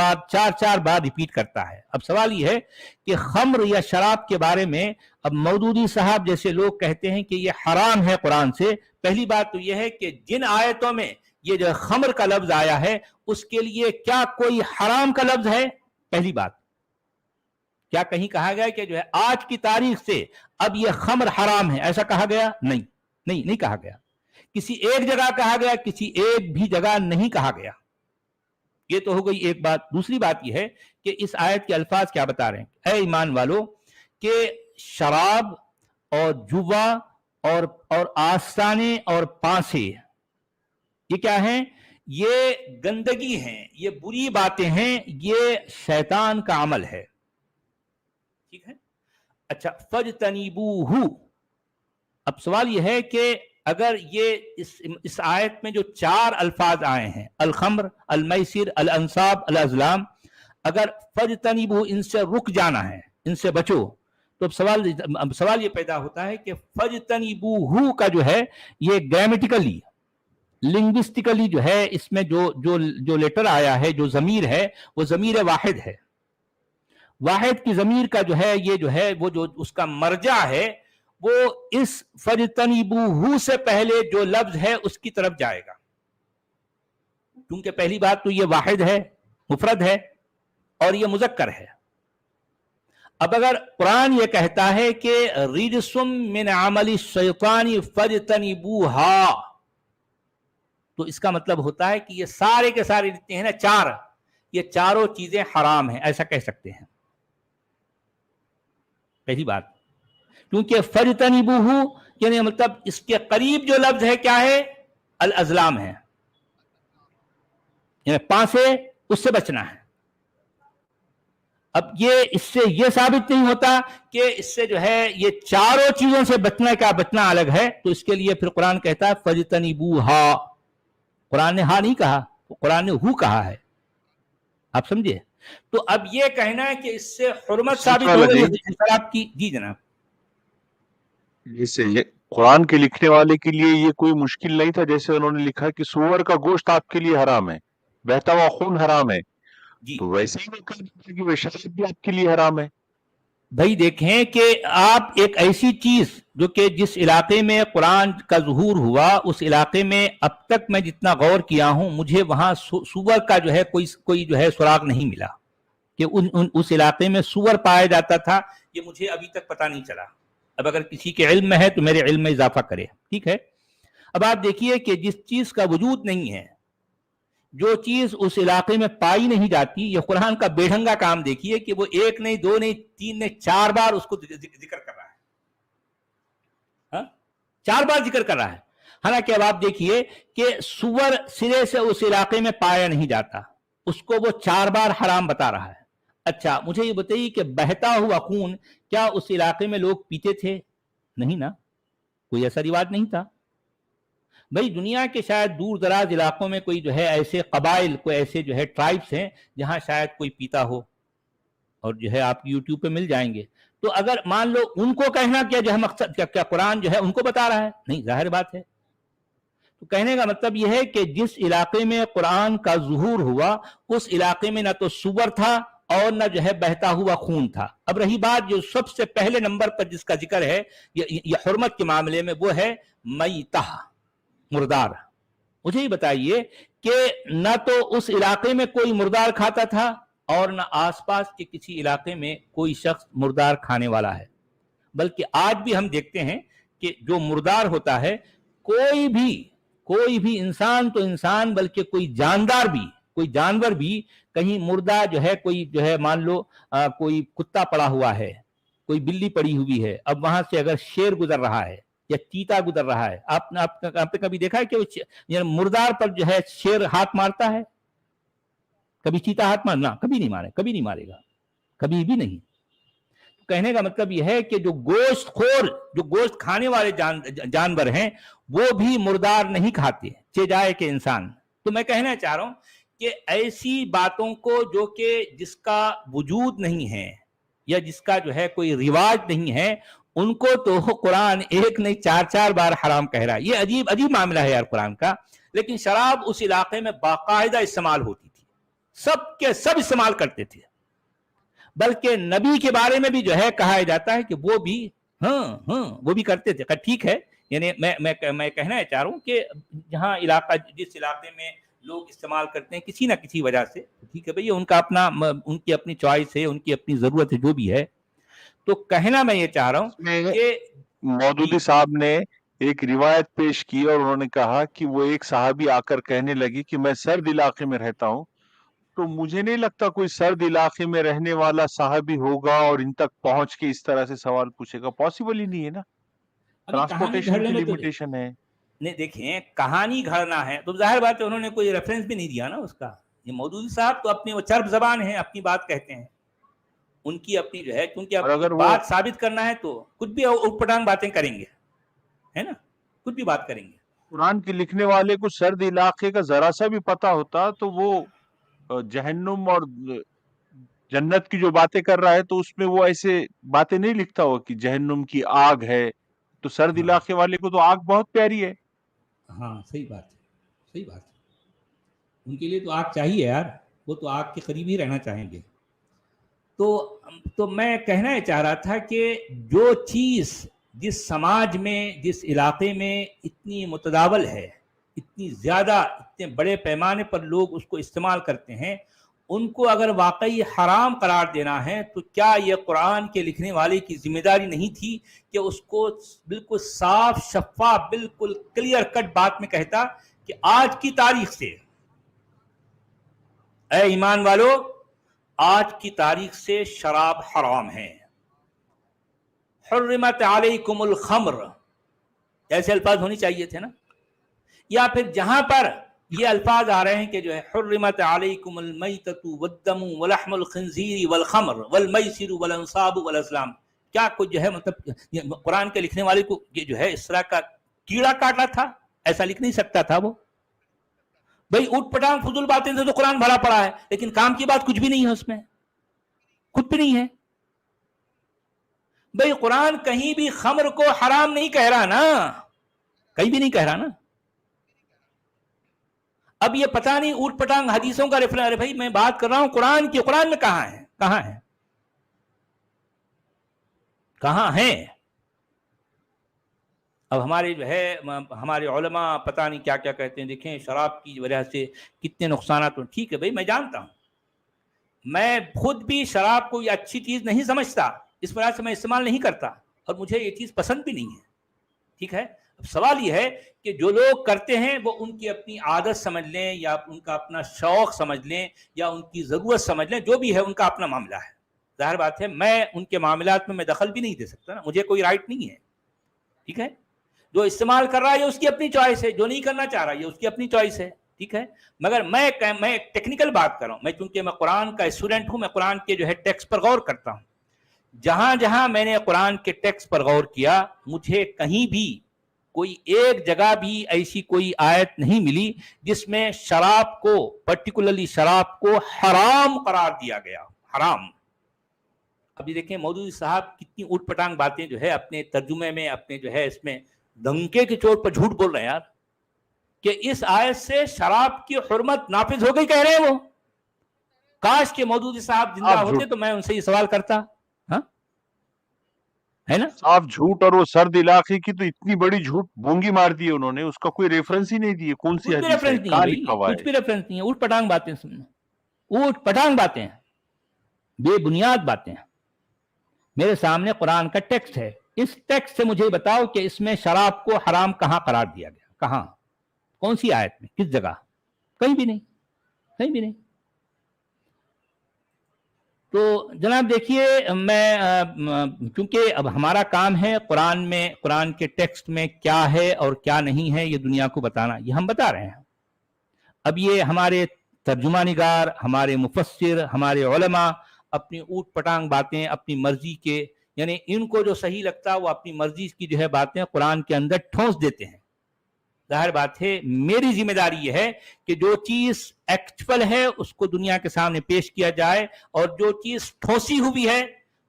بار ریپیٹ کرتا ہے۔ اب سوال یہ ہے کہ خمر یا شراب کے بارے میں اب مودودی صاحب جیسے لوگ کہتے ہیں کہ یہ حرام ہے قرآن سے۔ پہلی بات تو یہ ہے کہ جن آیتوں میں یہ جو خمر کا لفظ آیا ہے اس کے لیے کیا کوئی حرام کا لفظ ہے؟ پہلی بات، کیا کہیں کہا گیا کہ جو ہے آج کی تاریخ سے اب یہ خمر حرام ہے، ایسا کہا گیا؟ نہیں کہا گیا۔ کسی ایک جگہ کہا گیا, کسی ایک بھی جگہ نہیں کہا گیا. یہ تو ہو گئی ایک بات. دوسری بات یہ ہے کہ اس آیت کے الفاظ کیا بتا رہے ہیں؟ اے ایمان والو, کہ شراب اور جوا اور آستانے اور پانسے یہ کیا ہیں؟ یہ گندگی ہیں, یہ بری باتیں ہیں, یہ شیطان کا عمل ہے. ٹھیک ہے. اچھا, فَاجْتَنِبُوهُ. اب سوال یہ ہے کہ اگر یہ اس آیت میں جو 4 الفاظ آئے ہیں, الخمر, المیسر, الانصاب, الازلام, اگر فَاجْتَنِبُوهُ ان سے رک جانا ہے, ان سے بچو, تو اب سوال یہ پیدا ہوتا ہے کہ فَاجْتَنِبُوهُ کا جو ہے یہ گرامیٹیکلی, لنگوسٹیکلی جو ہے اس میں جو لیٹر آیا ہے, جو ضمیر ہے, وہ ضمیر واحد ہے. واحد کی ضمیر کا جو ہے یہ جو ہے وہ جو اس کا مرجع ہے وہ اس فَاجْتَنِبُوهُ سے پہلے جو لفظ ہے اس کی طرف جائے گا, کیونکہ پہلی بات تو یہ واحد ہے, مفرد ہے, اور یہ مذکر ہے. اب اگر قرآن یہ کہتا ہے کہ رِجْسٌ مِّنْ عَمَلِ الشَّيْطَانِ فَاجْتَنِبُوهَا, تو اس کا مطلب ہوتا ہے کہ یہ سارے کے سارے جتنے ہیں نا 4, یہ چاروں چیزیں حرام ہیں, ایسا کہہ سکتے ہیں. پہلی بات, کیونکہ فَاجْتَنِبُوهُ یعنی مطلب اس کے قریب جو لفظ ہے کیا ہے؟ الازلام ہے, یعنی پانسے, اس سے بچنا ہے. اب یہ اس سے یہ ثابت نہیں ہوتا کہ اس سے جو ہے یہ چاروں چیزوں سے بچنا کا بچنا الگ ہے, تو اس کے لیے پھر قرآن کہتا ہے فَاجْتَنِبُوهَا. قرآن نے ہاں نہیں کہا, قرآن نے ہو کہا ہے. آپ سمجھے؟ تو اب یہ کہنا ہے کہ اس سے حرمت ثابت ہو گئی شراب کی. جی جناب. جیسے یہ قرآن کے لکھنے والے کے لیے یہ کوئی مشکل نہیں تھا, جیسے انہوں نے لکھا کہ سور کا گوشت آپ کے لیے حرام ہے, بہتا ہوا خون حرام ہے, جی تو ویسے ہی وہ کہا جاتا ہے کہ وہ شراب بھی آپ کے لیے حرام ہے. بھائی دیکھیں کہ آپ ایک ایسی چیز جو کہ جس علاقے میں قرآن کا ظہور ہوا اس علاقے میں اب تک میں جتنا غور کیا ہوں مجھے وہاں سور کا جو ہے کوئی جو ہے سراغ نہیں ملا کہ اس علاقے میں سور پایا جاتا تھا, یہ مجھے ابھی تک پتہ نہیں چلا. اب اگر کسی کے علم میں ہے تو میرے علم میں اضافہ کرے. ٹھیک ہے. اب آپ دیکھیے کہ جس چیز کا وجود نہیں ہے, جو چیز اس علاقے میں پائی نہیں جاتی, یہ قرآن کا بے ڈھنگا کام دیکھیے کہ وہ 1 نہیں 2 نہیں 3 نہیں 4 بار اس کو ذکر کر رہا ہے. ہاں 4 بار ذکر کر رہا ہے. حالانکہ اب آپ دیکھیے کہ سور سرے سے اس علاقے میں پایا نہیں جاتا, اس کو وہ 4 بار حرام بتا رہا ہے. اچھا مجھے یہ بتائیے کہ بہتا ہوا خون کیا اس علاقے میں لوگ پیتے تھے؟ نہیں نا, کوئی ایسا رواج نہیں تھا. بھائی دنیا کے شاید دور دراز علاقوں میں کوئی جو ہے ایسے قبائل, کوئی ایسے جو ہے ٹرائبس ہیں جہاں شاید کوئی پیتا ہو, اور جو ہے آپ یوٹیوب پہ مل جائیں گے. تو اگر مان لو ان کو کہنا کیا جو ہے مقصد کیا قرآن جو ہے ان کو بتا رہا ہے؟ نہیں, ظاہر بات ہے. تو کہنے کا مطلب یہ ہے کہ جس علاقے میں قرآن کا ظہور ہوا اس علاقے میں نہ تو سور تھا اور نہ جو ہے بہتا ہوا خون تھا. اب رہی بات جو سب سے پہلے نمبر پر جس کا ذکر ہے یہ حرمت کے معاملے میں, وہ ہے میتہ, مردار. مجھے یہ بتائیے کہ نہ تو اس علاقے میں کوئی مردار کھاتا تھا اور نہ آس پاس کے کسی علاقے میں کوئی شخص مردار کھانے والا ہے, بلکہ آج بھی ہم دیکھتے ہیں کہ جو مردار ہوتا ہے کوئی بھی انسان تو انسان بلکہ کوئی جانور بھی کہیں مردہ جو ہے, کوئی جو ہے مان لو کوئی کتا پڑا ہوا ہے, کوئی بلی پڑی ہوئی ہے, اب وہاں سے اگر شیر گزر رہا ہے یا چیتا گزر رہا ہے, آپ نے کبھی دیکھا ہے کہ مردار پر جو ہے شیر ہاتھ مارتا ہے؟ کبھی چیتا ہاتھ مارنا کبھی نہیں مارے, کبھی نہیں مارے گا, کبھی بھی نہیں. کہنے کا مطلب یہ ہے کہ جو گوشت خور, جو گوشت کھانے والے جانور ہیں وہ بھی مردار نہیں کھاتے, چہ جائے کہ انسان. تو میں کہنا چاہ رہا ہوں کہ ایسی باتوں کو جو کہ جس کا وجود نہیں ہے یا جس کا جو ہے کوئی رواج نہیں ہے, ان کو تو قرآن 1 نہیں 4 بار حرام کہہ رہا ہے. یہ عجیب معاملہ ہے یار قرآن کا. لیکن شراب اس علاقے میں باقاعدہ استعمال ہوتی تھی, سب کے سب استعمال کرتے تھے, بلکہ نبی کے بارے میں بھی جو ہے کہا جاتا ہے کہ وہ بھی وہ بھی کرتے تھے. ٹھیک ہے, یعنی میں کہنا چاہ رہا ہوں کہ جہاں جس علاقے میں لوگ استعمال کرتے ہیں کسی نہ کسی وجہ سے, ٹھیک ہے بھئی, ان کا ان کی اپنی چوائس ہے, ان کی اپنی ضرورت ہے, جو بھی ہے. تو کہنا میں یہ چاہ رہا ہوں کہ مودودی صاحب نے ایک روایت پیش کی اور انہوں نے کہا کہ وہ ایک صحابی آ کر کہنے لگی کہ میں سرد علاقے میں رہتا ہوں، تو مجھے نہیں لگتا کوئی سرد علاقے میں رہنے والا صحابی ہوگا اور ان تک پہنچ کے اس طرح سے سوال پوچھے گا. پاسبل ہی نہیں ہے نا، ابھی کہانی ٹرانسپورٹیشن گھڑنے کی میں تو لمیٹیشن ہے. نہیں، دیکھیں کہانی گھڑنا ہے تو ظاہر بات ہے انہوں نے کوئی ریفرنس بھی نہیں دیا نا اس کا. یہ مودودی صاحب تو اپنی وہ چرب زبان ہیں، اپنی بات کہتے ہیں، ان کی اپنی جو ہے، کیونکہ اور اب اگر وہ بات ثابت کرنا ہے تو کچھ بھی اوٹ پٹانگ باتیں کریں گے، ہے نا، کچھ بھی بات کریں گے. قرآن کے لکھنے والے کو سرد علاقے کا ذرا سا بھی پتا ہوتا تو وہ جہنم اور جنت کی جو باتیں کر رہا ہے تو اس میں وہ ایسے باتیں نہیں لکھتا ہو کہ جہنم کی آگ ہے. تو سرد ہاں علاقے والے کو تو آگ بہت پیاری ہے. ہاں، صحیح بات ہے، صحیح بات ہے. ان کے لیے تو آگ چاہیے یار، وہ تو آگ کے قریب ہی رہنا چاہیں گے. تو میں کہنا یہ چاہ رہا تھا کہ جو چیز جس سماج میں، جس علاقے میں اتنی متداول ہے، اتنی زیادہ، اتنے بڑے پیمانے پر لوگ اس کو استعمال کرتے ہیں، ان کو اگر واقعی حرام قرار دینا ہے تو کیا یہ قرآن کے لکھنے والے کی ذمہ داری نہیں تھی کہ اس کو بالکل صاف شفاف، بالکل کلیئر کٹ بات میں کہتا کہ آج کی تاریخ سے، اے ایمان والو، آج کی تاریخ سے شراب حرام ہے. حرمت علیکم الخمر، ایسے الفاظ ہونی چاہیے تھے نا. یا پھر جہاں پر یہ الفاظ آ رہے ہیں کہ جو ہے حرمت علیکم المیتۃ والدم ولحم الخنزیر والخمر والمیسر والانصاب والازلام، کیا کچھ جو ہے مطلب قرآن کے لکھنے والے کو یہ جو ہے اس طرح کا کیڑا کاٹا تھا؟ ایسا لکھ نہیں سکتا تھا وہ. بھائی اوٹ پٹانگ فضول باتیں سے تو قرآن بھرا پڑا ہے، لیکن کام کی بات کچھ بھی نہیں ہے اس میں، کچھ بھی نہیں ہے. بھائی قرآن کہیں بھی خمر کو حرام نہیں کہہ رہا نا، کہیں بھی نہیں کہہ رہا نا. اب یہ پتہ نہیں اوٹ پٹانگ حدیثوں کا ریفرنس. بھائی میں بات کر رہا ہوں قرآن کی، قرآن میں کہاں ہے، کہاں ہے، کہاں ہے؟ اب ہمارے جو ہے ہمارے علماء پتہ نہیں کیا کیا کہتے ہیں. دیکھیں شراب کی وجہ سے کتنے نقصانات. ٹھیک ہے بھائی، میں جانتا ہوں، میں خود بھی شراب کو یہ اچھی چیز نہیں سمجھتا، اس وجہ سے میں استعمال نہیں کرتا، اور مجھے یہ چیز پسند بھی نہیں ہے. ٹھیک ہے، اب سوال یہ ہے کہ جو لوگ کرتے ہیں وہ ان کی اپنی عادت سمجھ لیں، یا ان کا اپنا شوق سمجھ لیں، یا ان کی ضرورت سمجھ لیں، جو بھی ہے ان کا اپنا معاملہ ہے. ظاہر بات ہے میں ان کے معاملات میں دخل بھی نہیں دے سکتا نا، مجھے کوئی رائٹ نہیں ہے. ٹھیک ہے، جو استعمال کر رہا ہے اس کی اپنی چوائس ہے، جو نہیں کرنا چاہ رہا ہے اس کی اپنی چوائس ہے. ٹھیک ہے، مگر میں ٹیکنیکل بات کر رہا ہوں. میں چونکہ میں قرآن کا اسٹوڈنٹ ہوں، میں قرآن کے جو ہے ٹیکسٹ پر غور کرتا ہوں. جہاں جہاں میں نے قرآن کے ٹیکسٹ پر غور کیا، مجھے کہیں بھی کوئی ایک جگہ بھی ایسی کوئی آیت نہیں ملی جس میں شراب کو، پرٹیکولرلی شراب کو حرام قرار دیا گیا. حرام. ابھی دیکھیں مودودی صاحب کتنی اوٹ پٹانگ باتیں جو ہے اپنے ترجمے میں، اپنے جو ہے اس میں دھنکے کی چوٹ پر جھوٹ بول رہے ہیں یار، کہ اس آیت سے شراب کی حرمت نافذ ہو گئی کہہ رہے ہیں وہ. کاش کے مودودی صاحب زندہ آپ ہوتے جھوٹ، تو میں ان سے یہ سوال کرتا. ہاں، ہے نا. صاف جھوٹ. اور وہ سرد علاقے کی تو اتنی بڑی جھوٹ بونگی مار دی ہے انہوں نے، اس کا کوئی ریفرنس ہی نہیں دیے. کون سی کچھ بھی حدیث ہے، ریفرنس نہیں ہے کہاں بھائی، لکھا ہوا کچھ ہے؟ بھی ریفرنس نہیں ہے. اوٹ پٹانگ باتیں سننا، اوٹ پٹانگ باتیں، بے بنیاد باتیں. میرے سامنے قرآن کا ٹیکسٹ ہے، اس ٹیکسٹ سے مجھے بتاؤ کہ اس میں شراب کو حرام کہاں قرار دیا گیا، کہاں، کون سی آیت میں، کس جگہ؟ کہیں بھی نہیں، کہیں بھی نہیں. تو جناب دیکھیے، میں کیونکہ اب ہمارا کام ہے قرآن میں، قرآن کے ٹیکسٹ میں کیا ہے اور کیا نہیں ہے یہ دنیا کو بتانا، یہ ہم بتا رہے ہیں. اب یہ ہمارے ترجمہ نگار، ہمارے مفسر، ہمارے علماء اپنی اوٹ پٹانگ باتیں اپنی مرضی کے، یعنی ان کو جو صحیح لگتا ہے وہ اپنی مرضی کی جو ہے باتیں قرآن کے اندر ٹھونس دیتے ہیں. ظاہر بات ہے میری ذمہ داری یہ ہے کہ جو چیز ایکچوئل ہے اس کو دنیا کے سامنے پیش کیا جائے، اور جو چیز ٹھوسی ہوئی ہے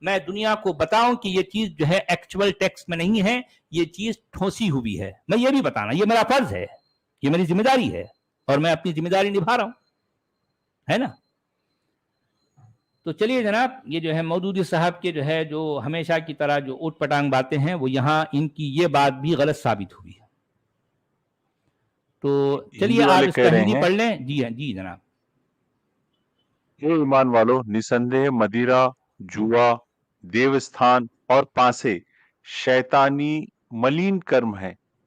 میں دنیا کو بتاؤں کہ یہ چیز جو ہے ایکچوئل ٹیکسٹ میں نہیں ہے، یہ چیز ٹھوسی ہوئی ہے. میں یہ بھی بتانا، یہ میرا فرض ہے، یہ میری ذمہ داری ہے، اور میں اپنی ذمہ داری نبھا رہا ہوں، ہے نا. تو چلیے جناب، یہ جو ہے مودودی صاحب کے جو ہے جو ہمیشہ کی طرح جو اوٹ پٹانگ باتیں ہیں، وہ یہاں ان کی یہ بات بھی غلط ثابت ہوئی ہے. تو چلیے ہندی آپ والے اس کہہ کا رہے ہندی ہیں، پڑھ لیں. جی ہاں، جی جناب. اے ایمان والو، نسندہ مدیرہ، جوا، دیوستھان اور پانسے شیطانی ملین کرم ہے.